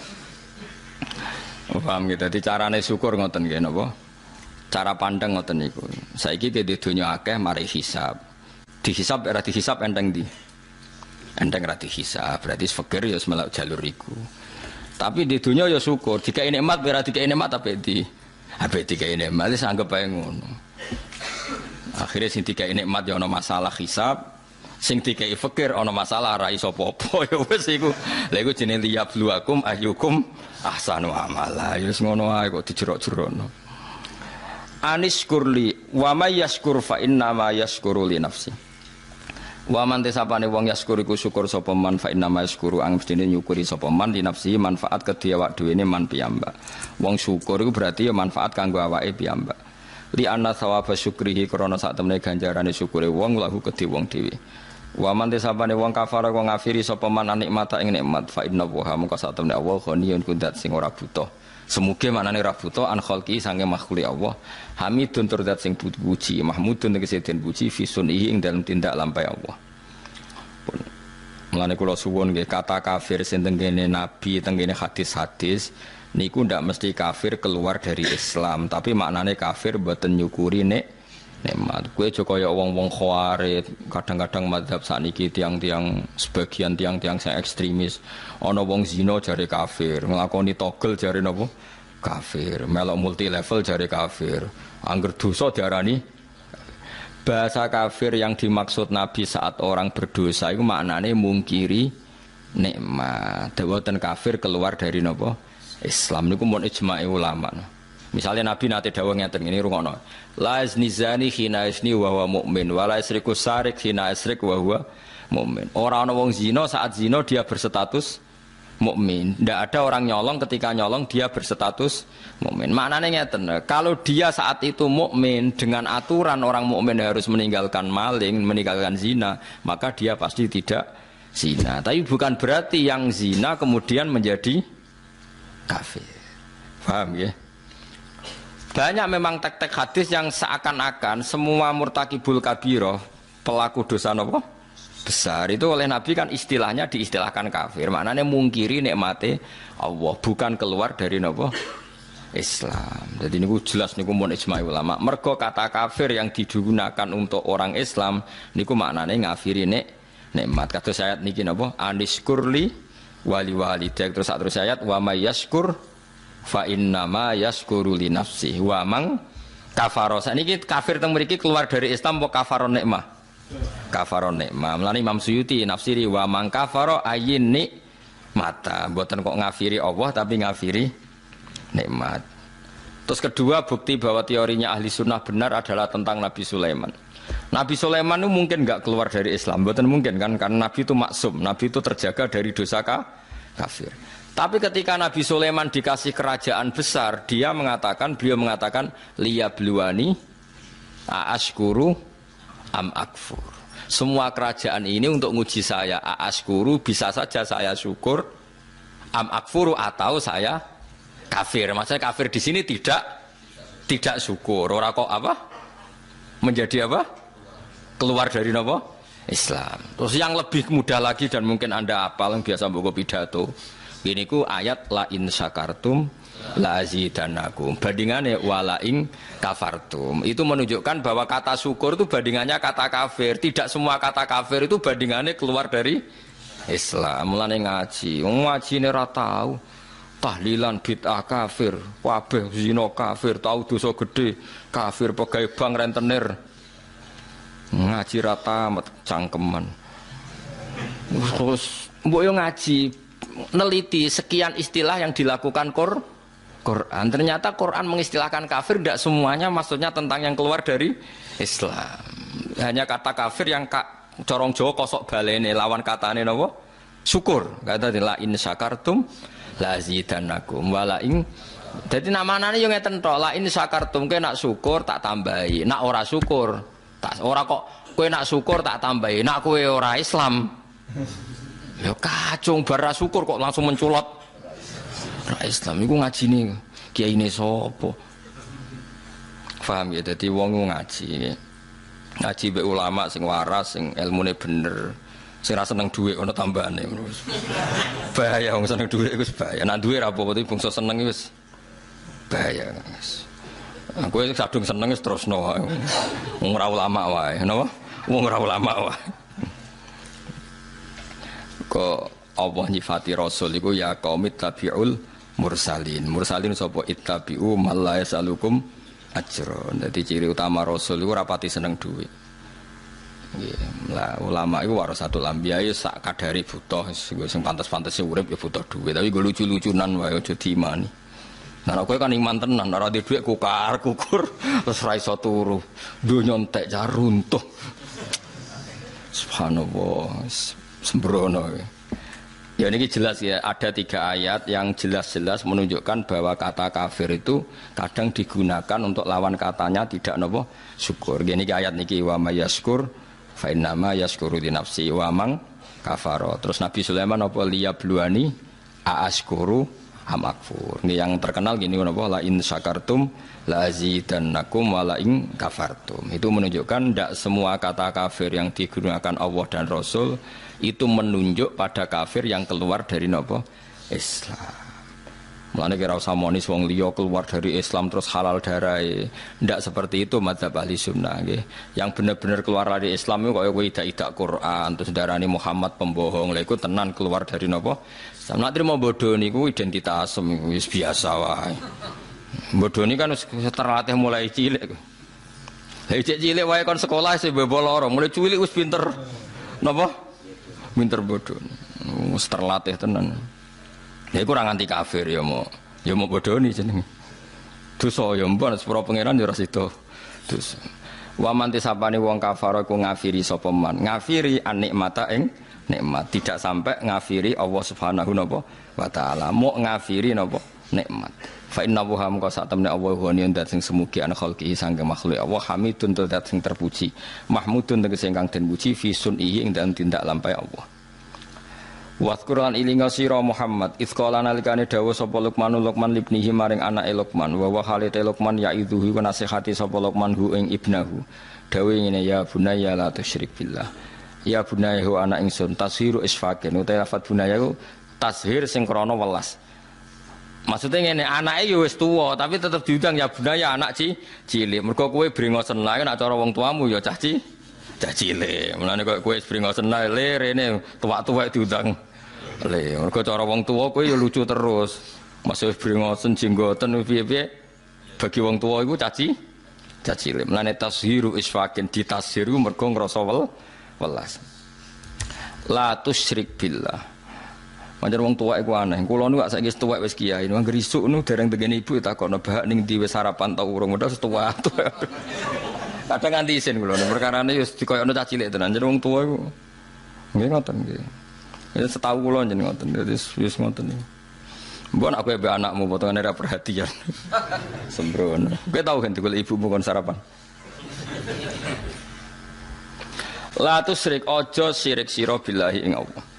Paham gitu. Dadi carane syukur ngoten nggih napa? Cara pandang ngoten niku. Saiki ke donya akeh mari hisab. Dihisab ora dihisab enteng di. Enteng ra dihisab, berarti fakir ya melok jalur iku. Tapi di dunia ya syukur, dikai nikmat ora dikai nikmat ape dikai nikmat wis anggap ae ngono. Akhire sing dikai nikmat ya ana masalah hisab, sing dikai fakir ana masalah ra iso apa-apa ya wis iku. Lha iku jenenge liyabluwakum ayyukum ahsanu amala. Ya wis ngono ae kok dijerok-jerokno. Anis kurli wa may yashkur fa inna ma yashkuru li nafsi. Wa man tesapane wong yashkur iku syukur sapa man fa inna ma yashkuru ang mestine nyukuri sapa man di nafsi manfaat kedhi awak dhewe ne man piyambak. Wong syukur iku berarti ya manfaat kanggo awake piyambak. Li anna thawaba syukrihi krana sak temene ganjarane syukure wong lahu kedhi wong dhewe. Wa man tesapane wong kafara wong ngafiri sapa man nikmata ing nikmat fa inna wa mungka sak temene Allah ghaniyun kundat sing ora butuh. Semuge manane ra buta an khalqi sange makhluk Allah. Hamidun tur zat sing puji, mahmudun tegese den puji fi sunihi ing dalem tindak lampahe Allah. Pun mulane kula suwun nggih kata kafir sing tengene nabi tengene hadis-hadis niku ndak mesti kafir keluar dari Islam, tapi maknane kafir mboten nyukuri nikmat. Kowe aja kaya wong-wong khawarij, kadang-kadang mazhab sakniki tiang-tiang sebagian tiang-tiang sing ekstremis. Ana wong zina jare kafir, nglakoni togel jare napa? Kafir. Melok multi level jare kafir. Angger dosa diarani bahasa kafir yang dimaksud Nabi saat orang berdosa itu maknane mungkiri nikmat. Dawuhan kafir keluar dari napa? Islam niku mun ijma' ulama. Misalnya Nabi nate dawuh ngeten ngene rungokno. La iznizani khina isni wa huwa mukmin wa la isriku sarik khina isrik wa huwa mukmin. Ora ana wong zina saat zina dia berstatus mukmin. Ndak ada orang nyolong ketika nyolong dia berstatus mukmin. Maknane ngeten, kalau dia saat itu mukmin dengan aturan orang mukmin harus meninggalkan maling, meninggalkan zina, maka dia pasti tidak zina. Tapi bukan berarti yang zina kemudian menjadi kafir. Paham ya? Banyak memang tek-tek hadis yang seakan-akan semua murtakibul kabiroh, pelaku dosa nopo besar itu oleh Nabi kan istilahnya diistilahkan kafir. Maknanya mungkiri nikmate Allah, bukan keluar dari nopo Islam. Jadi niku jelas niku mun ijma' ulama. Mergo kata kafir yang digunakan untuk orang Islam niku maknanya ngafiri nikmat. Kados ayat niki nopo aniskurli wali walidayk terus ayat wa may yashkur fa innama yashkuru li nafsi wa mang kafaro. Sakniki kafir teng mriki keluar dari Islam apa kafaron nikmah? Kafaron nikmah. Mulane Imam Suyuti nafsiri wa mang kafaro ayin nikmata. Mboten kok ngafiri Allah tapi ngafiri nikmat. Terus kedua bukti bahwa teorinya ahli sunnah benar adalah tentang Nabi Sulaiman. Nabi Sulaiman itu mungkin enggak keluar dari Islam, mboten mungkin kan karena Nabi itu maksum, Nabi itu terjaga dari dosa kafir. Tapi ketika Nabi Sulaiman dikasih kerajaan besar, beliau mengatakan liyabluwani aashkuru am akfur. Semua kerajaan ini untuk nguji saya, aashkuru bisa saja saya syukur, am akfuru atau saya kafir. Maksudnya kafir di sini tidak syukur. Ora kok apa? Menjadi apa? Keluar dari apa? Islam. Terus yang lebih mudah lagi dan mungkin Anda hafal yang biasa mbok pidato. Ini ku ayat la in syakartum la azidannakum. Bandingannya wala in kafartum. Itu menunjukkan bahwa kata syukur itu bandingannya kata kafir. Tidak semua kata kafir itu bandingannya keluar dari Islam. Mulane ngaji ini ora tahu. Tahlilan bid'ah kafir, kabeh zina kafir, tahu dosa gede kafir, pegawai bank rentenir. Ngaji ra tamat cangkeman. Terus mbok yo ngaji neliti sekian istilah yang dilakukan Quran. Ternyata Quran mengistilahkan kafir tidak semuanya maksudnya tentang yang keluar dari Islam. Hanya kata kafir yang corong Jawa kosok balene lawan katane napa? Syukur. Kata la in syakartum la azidannakum wala in. Dadi namanane yo ngeten tok, la in syakartum kowe nak syukur tak tambahi, nak ora syukur tak ora kok kowe nak syukur tak tambahi, nak kowe ora Islam. Ya kacung bara syukur kok langsung menculot Ra Islam iku ngajine kiyaine sapa? Paham ya, dadi wong ngaji. Ngaji mbek ulama sing waras, sing ilmune bener. Sing ra seneng dhuwit ana tambahane. Bahaya wong seneng dhuwit iku bahaya. Nek duwe ra apa-apa iki bangsa seneng wis bahaya. Aku wis kadung seneng wis terusno wae. Wong ora ulama wae, napa? Wong ora ulama wae. Kok Allah nyifati Rasul iku ya qaumit tabiul mursalin. Mursalin sapa ittabi'u mal la yasalukum ajron. Dadi ciri utama Rasul iku rapati seneng dhuwit. Nggih, lah ulama iku warasatul anbiya ya sak kadare butuh sing pantes-pantese urip ya butuh dhuwit, tapi go lucu-lucunan wae aja diimani. Nah kowe kan iman tenan, ora duwe dhuwit kukar-kukur terus ra iso turu. Donya entek car runtuh. Subhanallah, sembrono. Ya ini jelas ya, ada 3 ayat yang jelas-jelas menunjukkan bahwa kata kafir itu kadang digunakan untuk lawan katanya tidak nopo syukur. Gini ayat niki wa mayaskur fa innama yaskuru di nafsi wa mang kafaro. Terus Nabi Sulaiman apa liyabluani aaskuru amakfur. Ini yang terkenal gini nopo la in syakartum la azidannakum wa la in kafartum. Itu menunjukkan tidak semua kata kafir yang digunakan Allah dan Rasul itu menunjuk pada kafir yang keluar dari nopo Islam. Mulane kira usah monis wong liya keluar dari Islam terus halal darai. Ndak seperti itu madzhab ahli sunnah nggih. Yang benar-benar keluar dari Islam itu kaya kowe idak-idak Quran terus darani Muhammad pembohong. Lha iku tenan keluar dari nopo? Sampe trimo bodho niku identitas wis biasa wae. Bodho ni kan terlatih mulai cilik. Lah cilik wae kon sekolah sing bebo loro, mulai cilik wis pinter. Napa? Pinter bodoh, terlatih tenan. Ya iku ora nganti kafir ya mau bodoh nih jenenge. Dosa ya mbon sepuro pangeran ya ora sida. Dosa. Wa man tisapane wong kafir iku ngafiri sapa man. Ngafiri an-nikmata ing nikmat, tidak sampai ngafiri Allah Subhanahu wa taala. Mau ngafiri napa nikmat. Fa inna wa hamka sak temne Allah ghaniun dat sing semugi an khalqihi sangge makhluk Allah hamidun dat sing terpuji mahmudun tegese ingkang den puji fi sun'ihi ing dalem tindak lampahe Allah. Wadhkuran ilinga sira Muhammad izqala nalikane dawuh sapa Luqman libnihi maring anake Luqman wa halite Luqman ya'idzuhu wa nasihati sapa Luqman hu ing ibnahu dawuh ngene ya bunayya la tusyrik billah ya bunayya hu anak ingsun tashiru isfaqin utawa lafat bunayya ku tashir sing krana welas. Maksudnya ngene, anake ya wis tuwa, tapi tetep diundang ya bunaya anak cilik. Mergo kowe brengosen lae nek cara wong tuamu ya cah cilik. Mulane kok kowe brengosen lae le rene tuwak-tuwak diundang. Le, mergo cara wong tuwa kowe ya lucu terus. Masih brengosen jenggoten piye-piye bagi wong tuwa iku cah cilik. Mulane tashiru isfaqin ditashiru mergo ngrasa welas. La tusyrik billah. Pancen wong tuwek iku aneh. Kula niku saiki tuwek wis kiai, nang grisuk nu dereng tegene ibu takokno bahak ning ndi wis sarapan ta urung udah tuwa. Kadang nganti isin kula perkarane wis dikoyokno cah cilik tenan. Jeneng wong tuwa iku nggih ngoten nggih. Ya setahu kula jeneng ngoten. Dadi wis ngoten iki. Mbon aku ya anakmu potongane ra perhatian. Sembrono. Kowe tau kan digolek ibumu kon sarapan. La tusyrik aja sirik sira billahi ing Allah.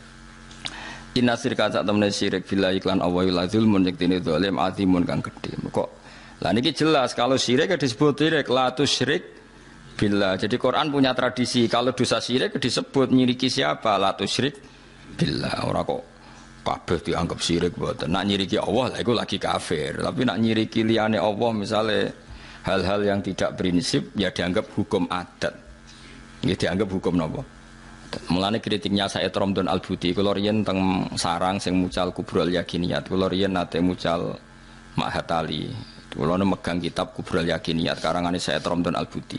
Inna syirka sak temene syirik billahi iklan Allah la zulmun yektine zalim azimun kang gedhe. Kok lah niki jelas kalau syirik disebut syirik la tusyrik billah. Jadi Quran punya tradisi kalau dosa syirik disebut nyiriki siapa la tusyrik billah. Ora kok kabeh dianggap syirik mboten. Nak nyiriki Allah lah iku lagi kafir. Tapi nak nyiriki liyane Allah misale hal-hal yang tidak prinsip ya dianggap hukum adat. Ya dianggap hukum napa? Mulane kritiknya Said Romdon Al-Buti kula riyen teng sarang sing mucal Kubrul Yakiniyat kula riyen nate mucal Mahatali kula megang kitab Kubrul Yakiniyat karangane Said Romdon Al-Buti.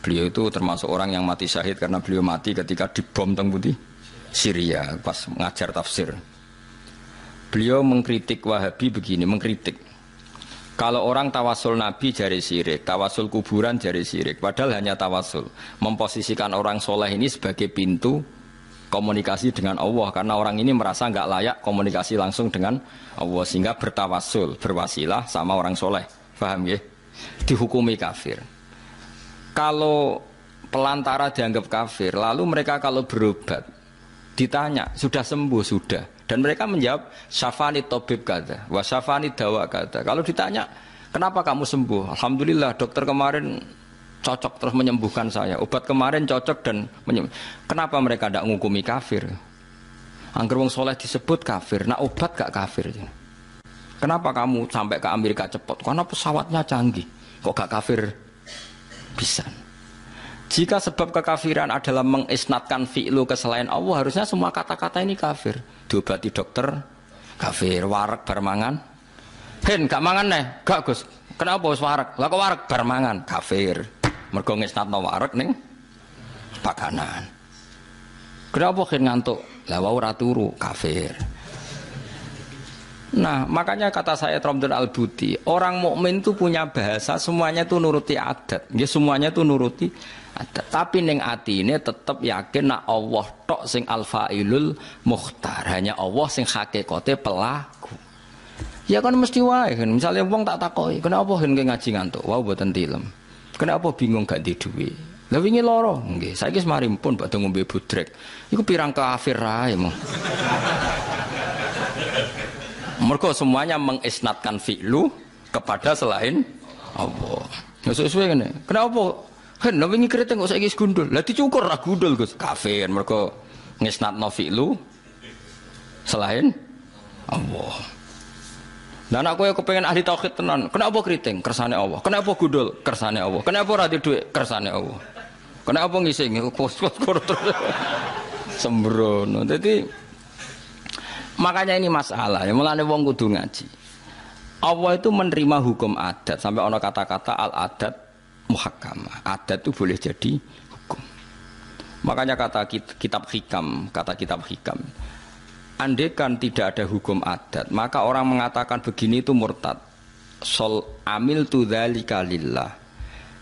Beliau itu termasuk orang yang mati syahid karena beliau mati ketika dibom teng pundi Syria pas mengajar tafsir. Beliau mengkritik Wahabi begini, mengkritik kalau orang tawasul Nabi jari syirik, tawasul kuburan jari syirik. Padahal hanya tawasul. Memposisikan orang soleh ini sebagai pintu komunikasi dengan Allah. Karena orang ini merasa nggak layak komunikasi langsung dengan Allah. Sehingga bertawasul, berwasilah sama orang soleh. Paham ya? Dihukumi kafir. Kalau pelantara dianggap kafir, lalu mereka kalau berobat, ditanya, sudah sembuh? Sudah. Dan mereka menjawab syafani tabib kata, wa syafani dawa kata. Kalau ditanya, kenapa kamu sembuh? Alhamdulillah, dokter kemarin cocok terus menyembuhkan saya. Obat kemarin cocok dan menyembuh. Kenapa mereka tidak menghukumi kafir? Angger wong soleh disebut kafir, nak obat gak kafir. Kenapa kamu sampai ke Amerika cepat? Karena pesawatnya canggih. Kok gak kafir? Bisa. Jika sebab kekafiran adalah mengisnatkan fi'lu ke selain Allah, harusnya semua kata-kata ini kafir. Diobati dokter, kafir. Warak barmangan, hen gak mangan nih, gak Gus. Kenapa wis warak? Lah kok warak barmangan, kafir. Mergo ngisnatno warak ning pakanan. Kenapa hen ngantuk? Lah wau ora turu, kafir. Nah, makanya kata saya Ramdan Al-Buti, orang mukmin itu punya bahasa, semuanya itu nuruti adat. Ya semuanya itu nuruti adat. Tapi ning atine tetap yakin nak Allah tok sing al-fa'ilul mukhtar. Hanya Allah sing hakikate pelaku. Ya kan mesti wae kan. Misalnya wong tak takoki, kenapa hen ngaji ngantuk? Wau mboten tilem. Kenapa bingung gak di duwe? Lah wingi lara. Nggih, saiki semari pun badhe ngombe budrek. Iku pirang kafir ae mong. Mereka semuanya mengisnatkan fi'lu kepada selain Allah. Ya sesuai kan? Kenapa? Hen, wingi keriting kok saiki gundul. Lah dicukur ra gundul Gus. Kafir. Mereka ngisnatno fi'lu selain Allah. Dan aku yang kepengen ahli tauhid tenan. Kenapa keriting? Kersane Allah. Kenapa gundul? Kersane Allah. Kenapa ra duit? Kersane Allah. Kenapa ngising? Kos-kos terus. Sembrono. Jadi makanya ini masalah, ya mulane wong kudu ngaji. Allah itu menerima hukum adat sampai ono kata-kata al adat muhakkamah. Adat itu boleh jadi hukum. Makanya kata kitab hikam, andaikan tidak ada hukum adat, maka orang mengatakan begini itu murtad. Sol amil tu dzalika lillah.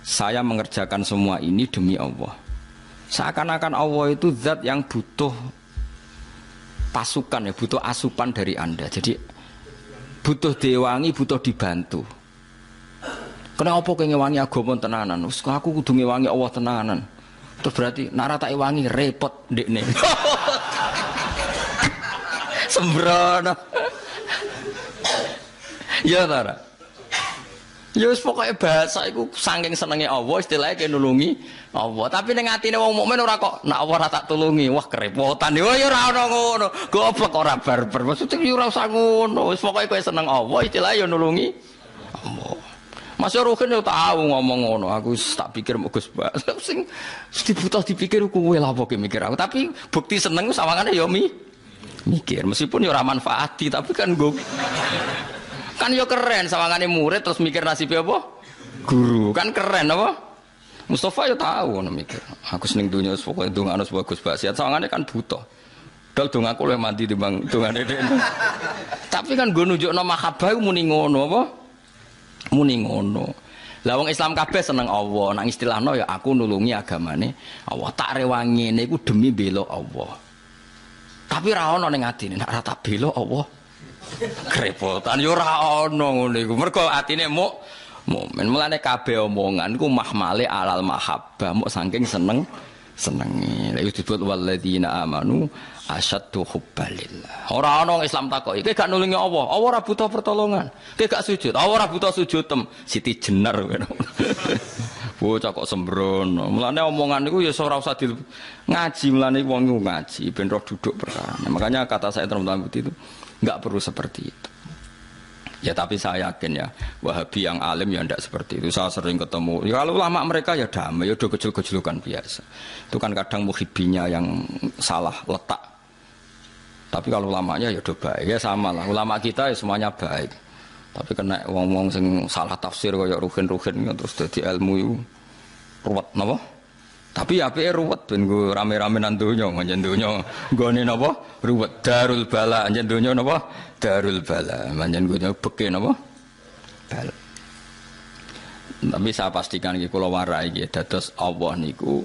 Saya mengerjakan semua ini demi Allah. Seakan-akan Allah itu zat yang butuh pasukan, ya butuh asupan dari Anda. Jadi butuh diwangi, butuh dibantu. Kenapa kowe ngewangi agama tenanan? Wes aku kudu ngewangi Allah tenanan. Terus berarti nek ora tak wangi repot ndekne. Sembrono. Ya ta. Ya wis pokoke bahasa iku saking senenge Allah istilahnya kaya nulungi Allah. Tapi ning atine wong mukmin ora kok nek Allah ora tak tulungi, wah kerepotan. Ya ora ono ngono. Goblok ora barbar. Maksudnya ya ora usah ngono. Wis pokoke kowe seneng Allah istilahnya ya nulungi Allah. Mas Ruhin yo tahu ngomong ngono. Aku tak pikir Gus Bas sing dibutuh dipikir kowe lha apa mikir aku. Tapi bukti seneng sawangane ya mikir. Meskipun ya ora manfaati tapi kan gue kan yo keren sawangane murid terus mikir nasibnya apa? Guru. Kan keren apa? Mustafa yo tahu ngono mikir. Aku seneng dunya pokoke ndongakno bagus basiat sawangane kan butuh. Dal dongaku luwih mandi timbang dongane dene. Tapi kan go nunjukno mahabbah muni ngono apa? Muni ngono. Lah wong Islam kabeh seneng Allah. Nang istilahno ya aku nulungi agamane Allah. Tak rewangi niku demi bela Allah. Tapi ra ono ning atine nek ora tak bela Allah. Kerepotan yo ora ono ngono iku. Mergo atine mukmin. Mulane kabeh omongan iku mahmale alal mahabbah, muk saking senengi. Lha disebut walladzina amanu asyaddu hubbalillah. Ora ono Islam takoki, kowe gak nulungi Allah. Allah ora butuh pertolongan. Kowe gak sujud. Allah ora butuh sujud tem. Siti jener ngono. Bocah kok sembrono. Mulane omongan iku ya ora usah ngaji, mulane wong ngaji ben roh duduk perkara. Makanya kata saya teman-teman itu enggak perlu seperti itu. Ya tapi saya yakin ya Wahabi yang alim ya tidak seperti itu. Saya sering ketemu. Ya kalau ulama mereka ya damai, ya udah kecil-kecilukan biasa. Itu kan kadang muhibbinya yang salah letak. Tapi kalau ulamanya ya udah baik. Ya sama lah. Ulama kita ya semuanya baik. Tapi kena wong-wong sing salah tafsir kayak ruhin-ruhin terus dadi ilmu itu ruwet napa? Tapi apike ruwet ben nggo rame-rame nang donya, njen donya nggone napa? Ruwet darul bala, njen donya napa? Darul bala. Njen nggone beke napa? Bala. Tapi saya pastikan iki kula warai iki dados Allah niku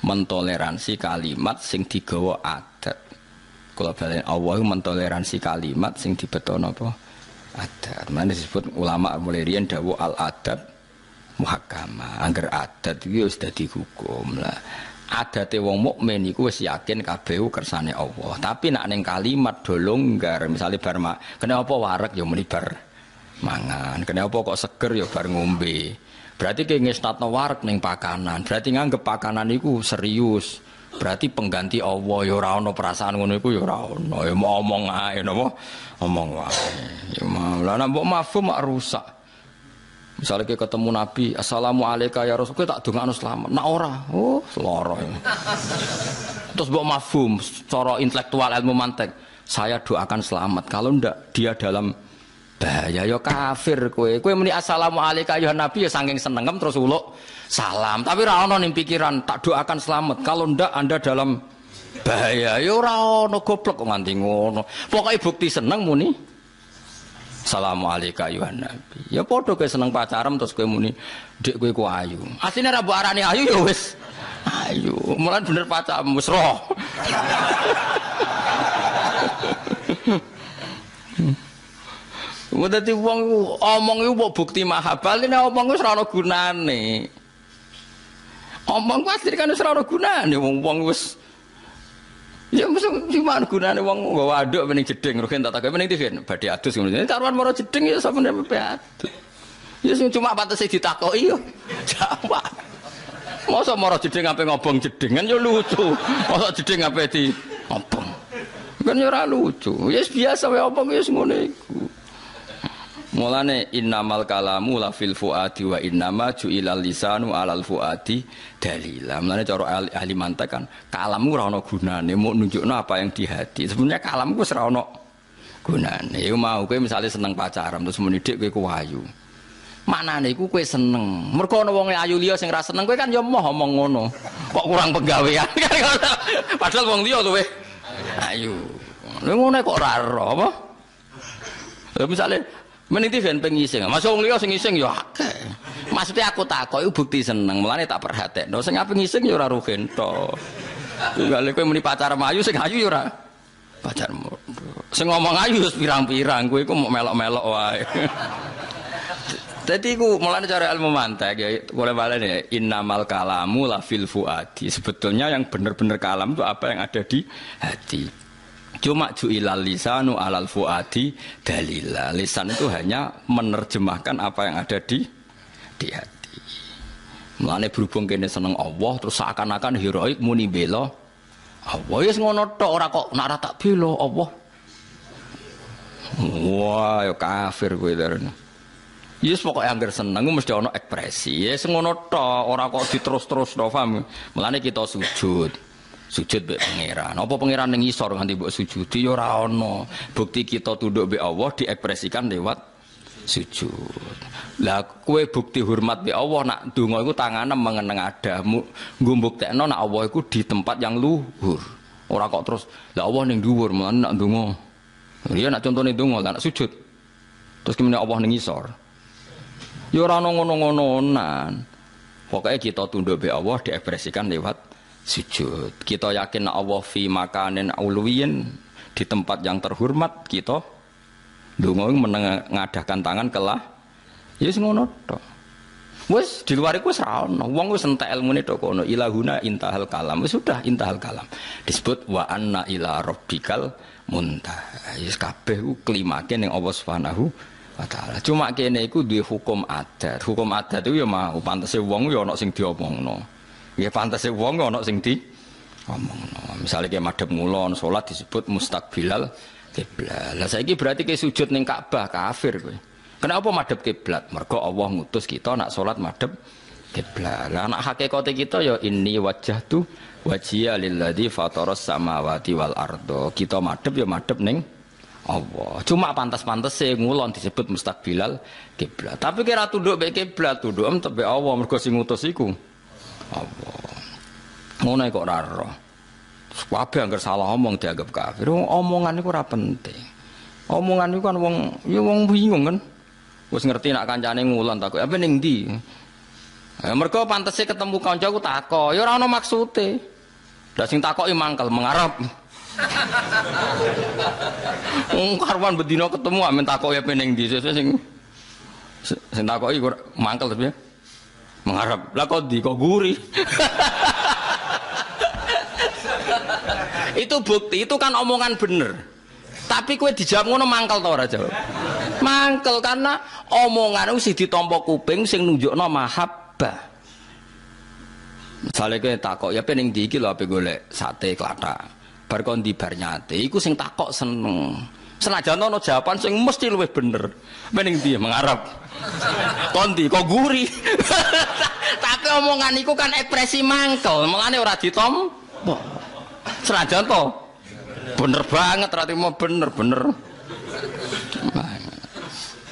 mentoleransi kalimat sing digawa adat. Kula balen Allah mentoleransi kalimat sing dibetono apa? Adat. Mana disebut ulama mulai riyen dawuh al adab muhakkamah. Angger adat iki wis dadi hukum lah. adate wong mukmin iku wis yakin kabeh kersane Allah. Tapi nak ning kalimat do longgar, misale bar kena apa wareg ya muni bar mangan, kena apa kok seger ya bar ngombe. Berarti ki ngestatno wareg ning pakanan. Berarti nganggep pakanan iku serius. Berarti pengganti Allah ya ora ana perasaan ngono iku ya ora ana. Ya omong ae napa? Omong wae. Ya malah mbok mafhum mak rusak. Misalnya kita ketemu Nabi, Assalamualaikum ya Rasul, kita tak dongakno selamat. Nak ora, oh seloro. Terus mbok mafhum, cara intelektual ilmu mantek, saya doakan selamat. Kalau ndak dia dalam bahaya ya kafir kowe. Kowe muni Assalamualaikum ya Nabi ya saking senengem terus uluk salam. Tapi ora ono ning pikiran tak doakan selamat. Kalau ndak Anda dalam bahaya ya ora ono goblok kok nganti ngono. Pokoke bukti seneng muni Assalamualaikum ya Nabi. Ya padha kowe seneng pacaran terus kowe muni ndek kowe ku ayu. Asline ra mbok arani ayu ya wis ayu. Mulan bener pacaran wis roh. Dadi wong omong iku mbok bukti mahabbah nek omong wis ora ana gunane. Omong pasti kan wis ora ana gunane wong wis ya mesti gimana gunane wong nggawa aduk ning jeding rugen tak takoki ning TV badhe adus ngono. Taruhan maro jeding ya sampeyan mpe adus. Ya sing cuma patese ditakoki yo. Jawab. Mosok maro jeding ampe ngobong jedingan ya lucu. Mosok jeding ampe di ngobong. Kan ya ora lucu. Ya biasa wae omong wis ngono iku. Mulane innamal kalamu la fil fuadi wa innama ju'ilal lisanu alal fuadi dalila. Mulane cara ahli mantek kan kalammu ora ana gunane, mau nunjukno apa yang di hati. Sebenarnya kalamku wis ora ana gunane. Iku mau kowe misale seneng pacaran terus muni dik kowe ku ayu. Maknane iku kowe seneng. Mergo ana wong ayu liya sing ora seneng kowe kan ya moh omong ngono. Kok kurang penggawean. Padahal wong liya luwe ayu. Lha ngono kok ora ero apa? Lha misale mending TV pengising, masuk wong liya sing ngising ya akeh. Maksudnya aku takoki bukti seneng, mulane tak perhatekno. Sing ape ngising ya ora rugen to. Gale kowe muni pacar ayu sing ayu ya ora pacarmu. Sing ngomong ayu wis pirang-pirang, kowe iku mau melok-melok wae. Dadi iku mulane cara ilmu mantek ya boleh balen ya innamal kalamu la fil fuadi. Sebetulnya yang benar-benar kalam itu apa yang ada di hati. Cuma ju'ilal lisanu alal fuadi dalila. Lisan itu hanya menerjemahkan apa yang ada di hati. Mulane berhubung kene seneng Allah terus seakan-akan heroik muni bela Allah. Wis ngono tok ora kok nak ora tak bela Allah. Wah, ya kafir kowe leren. Yes pokoke angger seneng mesti ana ekspresi. Yes ngono tok ora kok diterus-terus to paham. Mulane kita sujud. Sujud mbek pangeran. Apa pangeran ning isor nganti mbok sujudi ya ora ana. Bukti kita tunduk mbek Allah diekspresikan lewat sujud. Lah kowe bukti hormat mbek Allah nak donga iku tangane mengeneng adamu. Nggo mbuktekno nak Allah iku di tempat yang luhur. Ora kok terus lah Allah ning dhuwur mulane nak donga. Iya nak contone donga nak sujud. Terus kemudian Allah ning isor. Ya ora ana ngono-ngononan. Pokoke kita tunduk mbek Allah diekspresikan lewat sujud. Kita yakin Allah fi makanin auluwiyin di tempat yang terhormat kita ndonga mengadakan tangan kelah ya wis ngono tok. Wis di luar iku wis ra ono. Wong wis entek ilmune tok kono ilahuna intahal kalam. Wis sudah intahal kalam. Disebut wa anna ila rabbikal muntaha. Wis kabeh ku klimake ning Allah Subhanahu wa taala. Cuma kene iku duwe hukum adat. Hukum adat itu ya mau pantese wong ya ana sing diomongno. Ya pantese wong ana sing di omongno. Misale ki madhep ngulon salat disebut mustaqbilal kiblat. Lah saiki berarti ki sujud ning Ka'bah kafir kowe. Kenapa madhep kiblat? Mergo Allah ngutus kita nak salat madhep kiblat. Lah nak hakikate kita ya inni wajjahtu wajhiya lilladzi fataras samawati wal ardo. Kita madhep ya madhep ning Allah. Cuma pantas-pantese ngulon disebut mustaqbilal kiblat. Tapi kira tunduk mek kiblat, tunduk mbek Allah mergo sing ngutus iku Allah. Ngono kok ora ero. Kabeh anggere salah omong dianggap kafir. Omongan iku ora penting. Omongan iku kan wong ya wong bingung kan. Wis ngerti nak kancane ngulon takok, "Apa ning ndi?" Mergo pantese ketemu kancaku takok, ya ora ana maksude. Lah sing takoki mangkel mengarep. Karwan bedino ketemu amen takoki apa ning ndi sing takoki mangkel tapi ya. Mengharap lah kok di kok guri. Itu bukti, itu kan omongan bener. Tapi kowe dijawab ngono mangkel ta ora jawab? Mangkel karena omongan sing ditampa kuping sing nunjukno mahabbah. Misale kowe takok ya pening ndi iki lho ape golek sate klathak. Bar kon ndi bar nyate iku sing takok seneng. Senajan ana jawaban sing mesti luwih bener. Pening ndi mengarep. Kon ndi kok guri. Tapi omongan iku kan ekspresi mangkel, mulane ora ditampa. Senajan to bener banget berarti mau bener.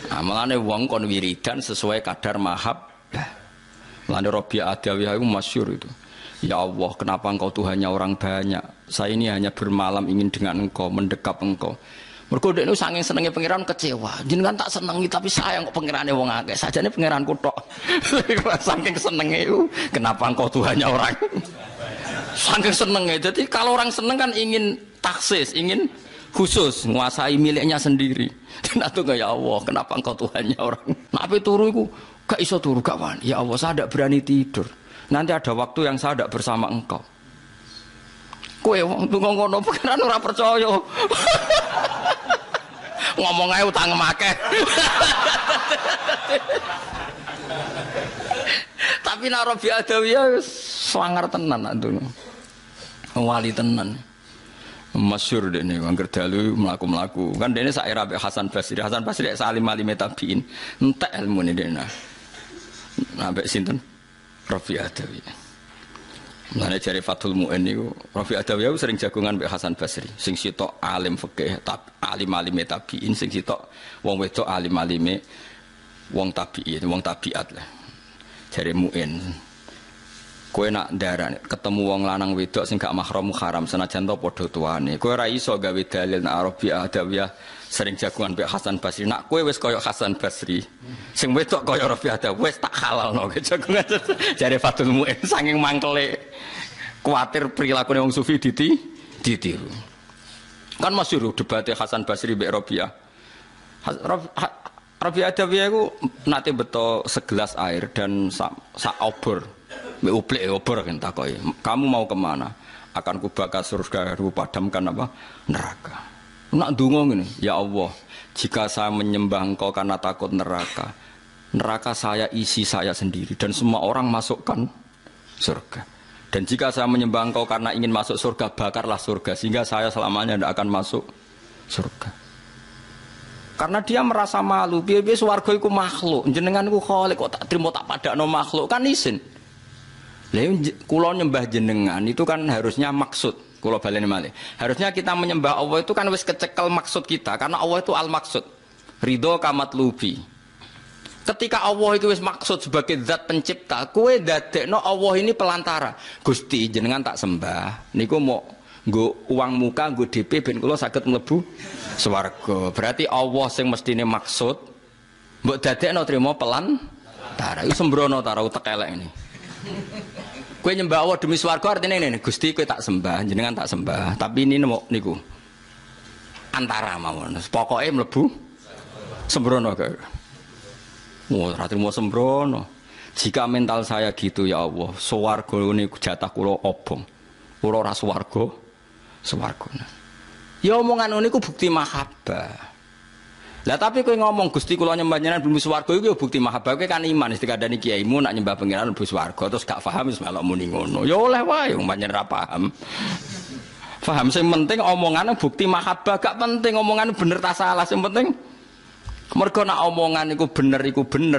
Nah, mulane wong kon wiridan sesuai kadar mahabbah. Mulane Rabi'ah Adawiyah itu masyhur itu. Ya Allah, kenapa engkau Tuhannya orang banyak? Saya ini hanya bermalam ingin dengan engkau, mendekap engkau. Mergo dekne saking senenge pangeran kecewa. Jenengan tak senengi tapi sayang kok pangerane wong akeh. Sajane pangeranku tok. Saking senenge itu, kenapa engkau Tuhannya orang? Saking senenge. Jadi kalau orang seneng kan ingin taksis, ingin khusus menguasai miliknya sendiri. Dan itu ya Allah, kenapa engkau Tuhannya orang? Nah, apa turu iku gak iso turu gak wani. Ya Allah, saya tidak berani tidur. Nanti ada waktu yang saya tidak bersama engkau. Kowe wong tunggu ngono pengen ora percaya. Ngomong ae utang akeh. Tapi nek Rabi'ah Adawiyah wis swanger tenan antuno. Wali tenan. Masyhur dene angger dalu mlaku-mlaku. Kan dene sak era Mbek Hasan Basri. Hasan Basri salim-alime tabiin. Entek ilmune dene. Ambek sinten? Rabi'ah Adawiyah. Mulane jare Fathul Mu'in niku Rabi'ah Adawiyah sering jagongan Mbek Hasan Basri. Sing sitok alim fikih, alim-alime tabiin, sing sitok wong wedok alim-alime wong tabiin, wong tabiat lah. Jare Mu'in. Kowe nak ndarani ketemu wong lanang wedok sing gak mahram haram senajan to padha tuane. Kowe ora iso gawe dalil nek Rabi'ah Adawiyah sering jagungan Mbek Hasan Basri. Nak kowe wis kaya Hasan Basri. Sing wedok kaya Rabi'ah Adawiyah wis tak halalno jagungan. Jare Fathul Mu'in saking mangkele kuwatir prilakune wong sufi ditiru. Kan masyhur debate Hasan Basri mbek Rabi'ah. Rabi'ah Adawiyah iku nate beto segelas air dan sak obor. Mbek uplek obor kan takoki. Kamu mau kemana? Akan kubakar surga, kupadamkan apa? Neraka. Nak ndonga ngene, ya Allah, jika saya menyembah Engkau karena takut neraka, neraka saya isi saya sendiri dan semua orang masukkan surga. Dan jika saya menyembah Engkau karena ingin masuk surga, bakarlah surga sehingga saya selamanya tidak akan masuk surga. Karena dia merasa malu, piye-piye swarga iku makhluk, jenengan iku khalik kok tak trimo tak padakno makhluk kan isin. Lah kula nyembah jenengan itu kan harusnya maksud. Kula baleni malih. Harusnya kita menyembah Allah itu kan wis kecekel maksud kita karena Allah itu al-maksud. Ridho kamatlubi. Ketika Allah itu wis maksud sebagai zat pencipta, kowe dadekno Allah ini pelantara. Gusti jenengan tak sembah. Niku mau nggo uang muka, nggo DP ben kula saged mlebu swarga. Berarti Allah sing mestine maksud mbok dadekno trimo pelantara. Iku sembrono ta ora utek elek ini. Kowe nyembah Allah demi swarga artine ngene, Gusti kowe tak sembah, jenengan tak sembah, tapi ini niku antara mawon. Pokoke mlebu sembrono kae. Ora trimo sembrono. Jika mental saya gitu ya Allah, swarga niku jatah kula obong. Kula ora swarga, swarga. Ya omongan niku bukti mahabbah. Lah tapi kowe ngomong Gusti kula nyembah jenengan mlebu swarga iku ya bukti mahabbah kowe kan iman wis dikandani kiaimu nak nyembah pangeran mlebu swarga terus gak paham wis melok muni ngono. Ya oleh wae wong pancen ra paham. Paham sing penting omongane bukti mahabbah gak penting omongane bener ta salah sing penting mergo nak omongan iku bener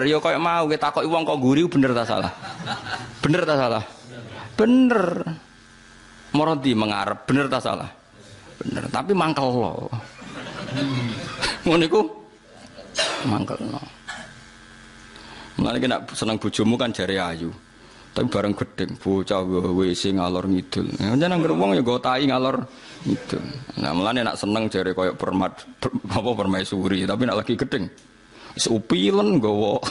ya kaya mau kowe takoki wong kok guri bener ta salah. Bener ta salah? Bener. Morodi mengarep bener ta salah? Bener tapi mangkel lo. Ngono iku mangkelno. Mulane nek seneng bojomu kan jare ayu. Tapi bareng gedeng bocah WC ngalor ngidul. Njen nang wong ya nggo tai ngalor ngidul. Nah, mulane nek seneng jare koyo permaisuri, tapi nek lagi gedeng wis upilen nggawa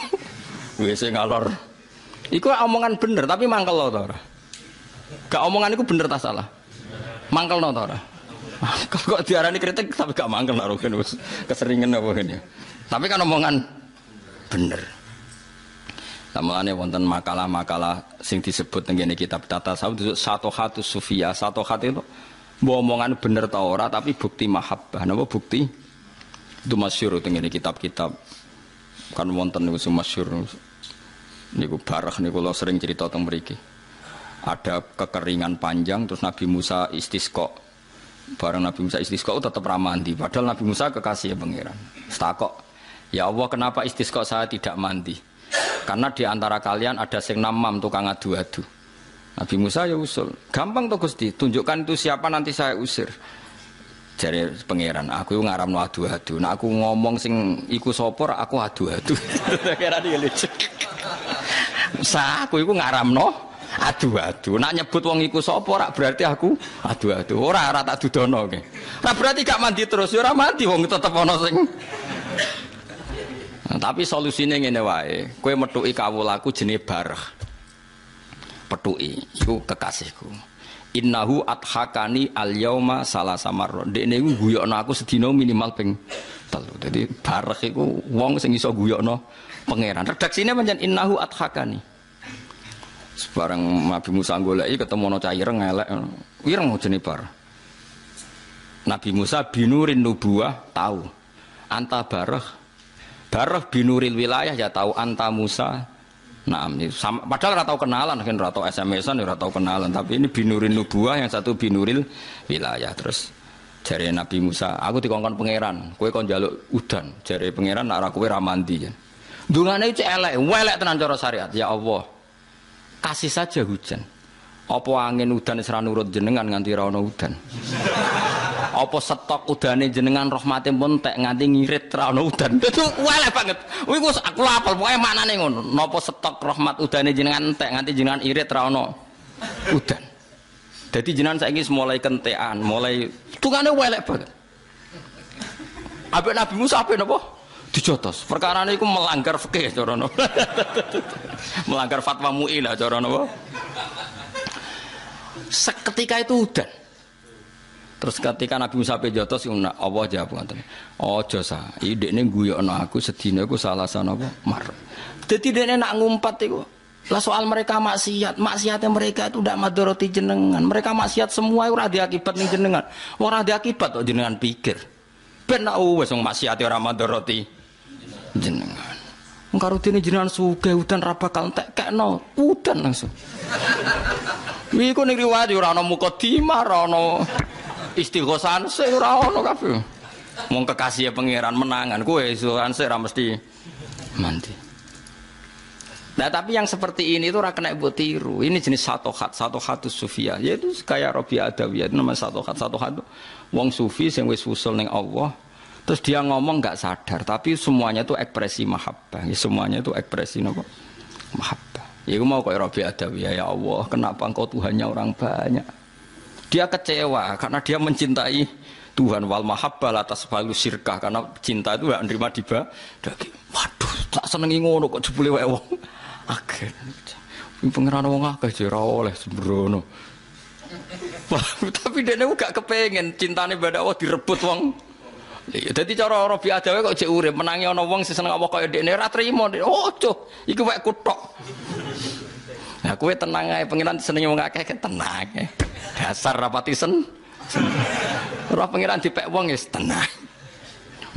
WC ngalor. Iku omongan bener tapi mangkel to ora? Gak omongan iku bener ta salah? Mangkelno to ora? Kok diarani kritik tapi gak mangkel nak rugen wis keseringan apa ngene. Tapi kan omongan bener. Samane wonten makalah-makalah sing disebut teng ngene kitab Tata Sawuf satu hatu sufia, satu hati itu Mbok omongan bener ta ora tapi bukti mahabbah. Napa bukti? Itu masyhur teng ngene kitab-kitab. Kan wonten niku masyhur. Niku Barah niku kula sering cerita teng mriki. Ada kekeringan panjang terus Nabi Musa istisqa. Bareng Nabi Musa istisqa tetap ramandi. Padahal Nabi Musa kekasih pangeran. Setakok, ya Allah kenapa istisqa saya tidak mandi? Karena di antara kalian ada sing namam tukang adu-adu. Nabi Musa ya usul. Gampang to Gusti, tunjukkan itu siapa nanti saya usir. Jare pangeran, aku ngaramno adu-adu. Nek aku ngomong sing iku sapa aku adu-adu. Pangeran iki lucu. Aku iku ngaramno adu-adu. Nak nyebut wong iku sapa ora berarti aku adu-adu. Ora tak dudono ke. Ora berarti gak mandi terus, ya ora mandi wong tetep ana sing. Nah, tapi solusine ngene wae. Kowe methuki kawulaku jenenge Barah. Pethuki iku kekasihku. Innahu adhakani al-yauma salasa marra. Dekne iku guyokno aku sedina minimal ping 3. Dadi Barah iku wong sing iso guyokno pangeran. Redaksine pancen innahu adhakani. Sebarang Nabi Musa goleki ketemu ana cah ireng elek. Ireng jenenge Barah. Nabi Musa binurin nubuwah tahu. Anta Barah. Barah binuril wilayah ya tahu anta Musa. Nah, padahal ora tau kenalan, kan ora tau SMS-an, ora tau kenalan, tapi ini binurin nubuwah, yang satu binuril wilayah. Terus jare Nabi Musa, aku dikongkon pangeran, kowe kon njaluk udan. Jare pangeran nek ora kowe ra mandi. Dungane iki elek, welek tenan cara syariat. Ya Allah, kasih saja hujan. Apa angin udan wis ra nurut jenengan nganti ra ono udan? Apa stok udane jenengan rahmate pun tek nganti ngirit ra ono udan? Itu welek banget. Iku aku apal pokoke maknane ngono. Napa stok rahmat udane jenengan tek nganti jenengan irit ra ono udan? Dadi jenengan saiki mulai kentekan, mulai tungane welek banget. Ambek Nabi Musa ape napa? Dijotos. Perkarane iku melanggar fikih cara napa? Melanggar fatwa MUI lah cara napa? Seketika itu udan. Terus ketika Nabi Musa pejotos Allah jawab ngoten. Aja sa, iki dekne guyokno aku sedina iku salah sanapa mar. Dadi dekne nak ngumpat iku lah soal mereka maksiatnya mereka itu ndak madharoti jenengan. Mereka maksiat semua ora ada akibat ning jenengan. Ora ada akibat kok jenengan pikir. Ben nak wis wong maksiate ora madharoti jenengan. Wong karo dene jenengan sugih udan ra bakal entekno udan langsung. Iku ning riwayat ora ana mukadimah, ora ana istighosan sik ora ono kabeh. Wong kekasih pangeran menangan kowe istighosan sik ora mesti mandi. Nah, tapi yang seperti ini itu ora kena mbok tiru. Ini jenis satohatus sufiyah. Yaitu kayak Rabi Adawiyah, itu namanya satohat. Wong sufi sing wis usul ning Allah, terus dia ngomong enggak sadar, tapi semuanya itu ekspresi mahabbah. Ya, semuanya itu ekspresi napa? Mahabbah. Ya mau kayak Rabi Adawiyah, ya Allah, kenapa engkau Tuhannya orang banyak? Dia kecewa karena dia mencintai Tuhan. Wal mahabbah la tasfalu syirkah, karena cinta itu gak nerima dibagi. Waduh, tak senengi ngono kok jebule wae wong. Akeh. Pangeran wong akeh jera oleh sembrono. Tapi dene gak kepengen cintane pada Allah direbut wong. Jadi cara Rabi Adawiyah kok jek urip menangi ana wong sing seneng Allah kaya dekne ora trimo. Ojo, iki wae kutok. Nah, kowe tenang ae, pangeran senenge wong akeh tenang ae. Dasar rapati ora pangeran dipek wong wis tenang.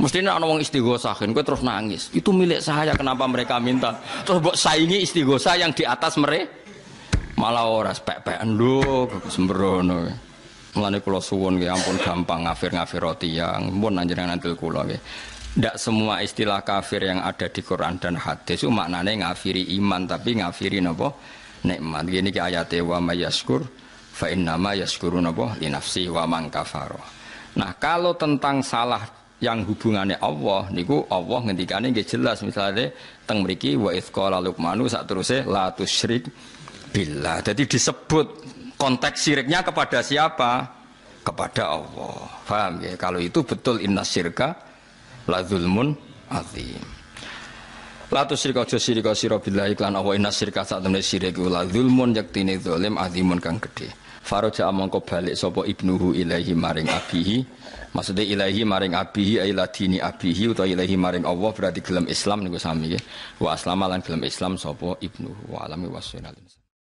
Mestine ana wong istighosah kan kowe terus nangis. Itu milik saya, kenapa mereka minta? Terus mbok saingi istighosah yang di atas mereka. Malah ora pek-pekan lho sembrono. Mulane kula suwun nggih ampun gampang ngafir-ngafiroti yang pun anjenengan nantil kula nggih. Tidak semua istilah kafir yang ada di Quran dan hadis itu maknanya ngafiri iman, tapi ngafiri napa nikmat. Gini ki ayate wa may yaskur fa innama yaskuru napa li nafsi wa man kafara. Nah, kalau tentang salah yang hubungannya Allah niku Allah ngendikane nggih jelas, misalnya teng mriki wa idz qala luqmanu sak teruse la tusyrik billah. Jadi disebut konteks syiriknya kepada siapa? Kepada Allah. Paham ya? Kalau itu betul inna syirka la zulmun azim. La tusyrika syirka sira billahi lan Allah inna syirka sak temene syirik la zulmun yaktine zalim azimun kang gedhe. Faraja amangka balik sapa ibnuhu ilaihi maring abihi. Maksudnya ilaihi maring abihi ila dini abihi utawa ilaihi maring Allah berarti gelem Islam niku sami nggih. Wa aslama lan gelem Islam sapa ibnuhu wa alami wasyana.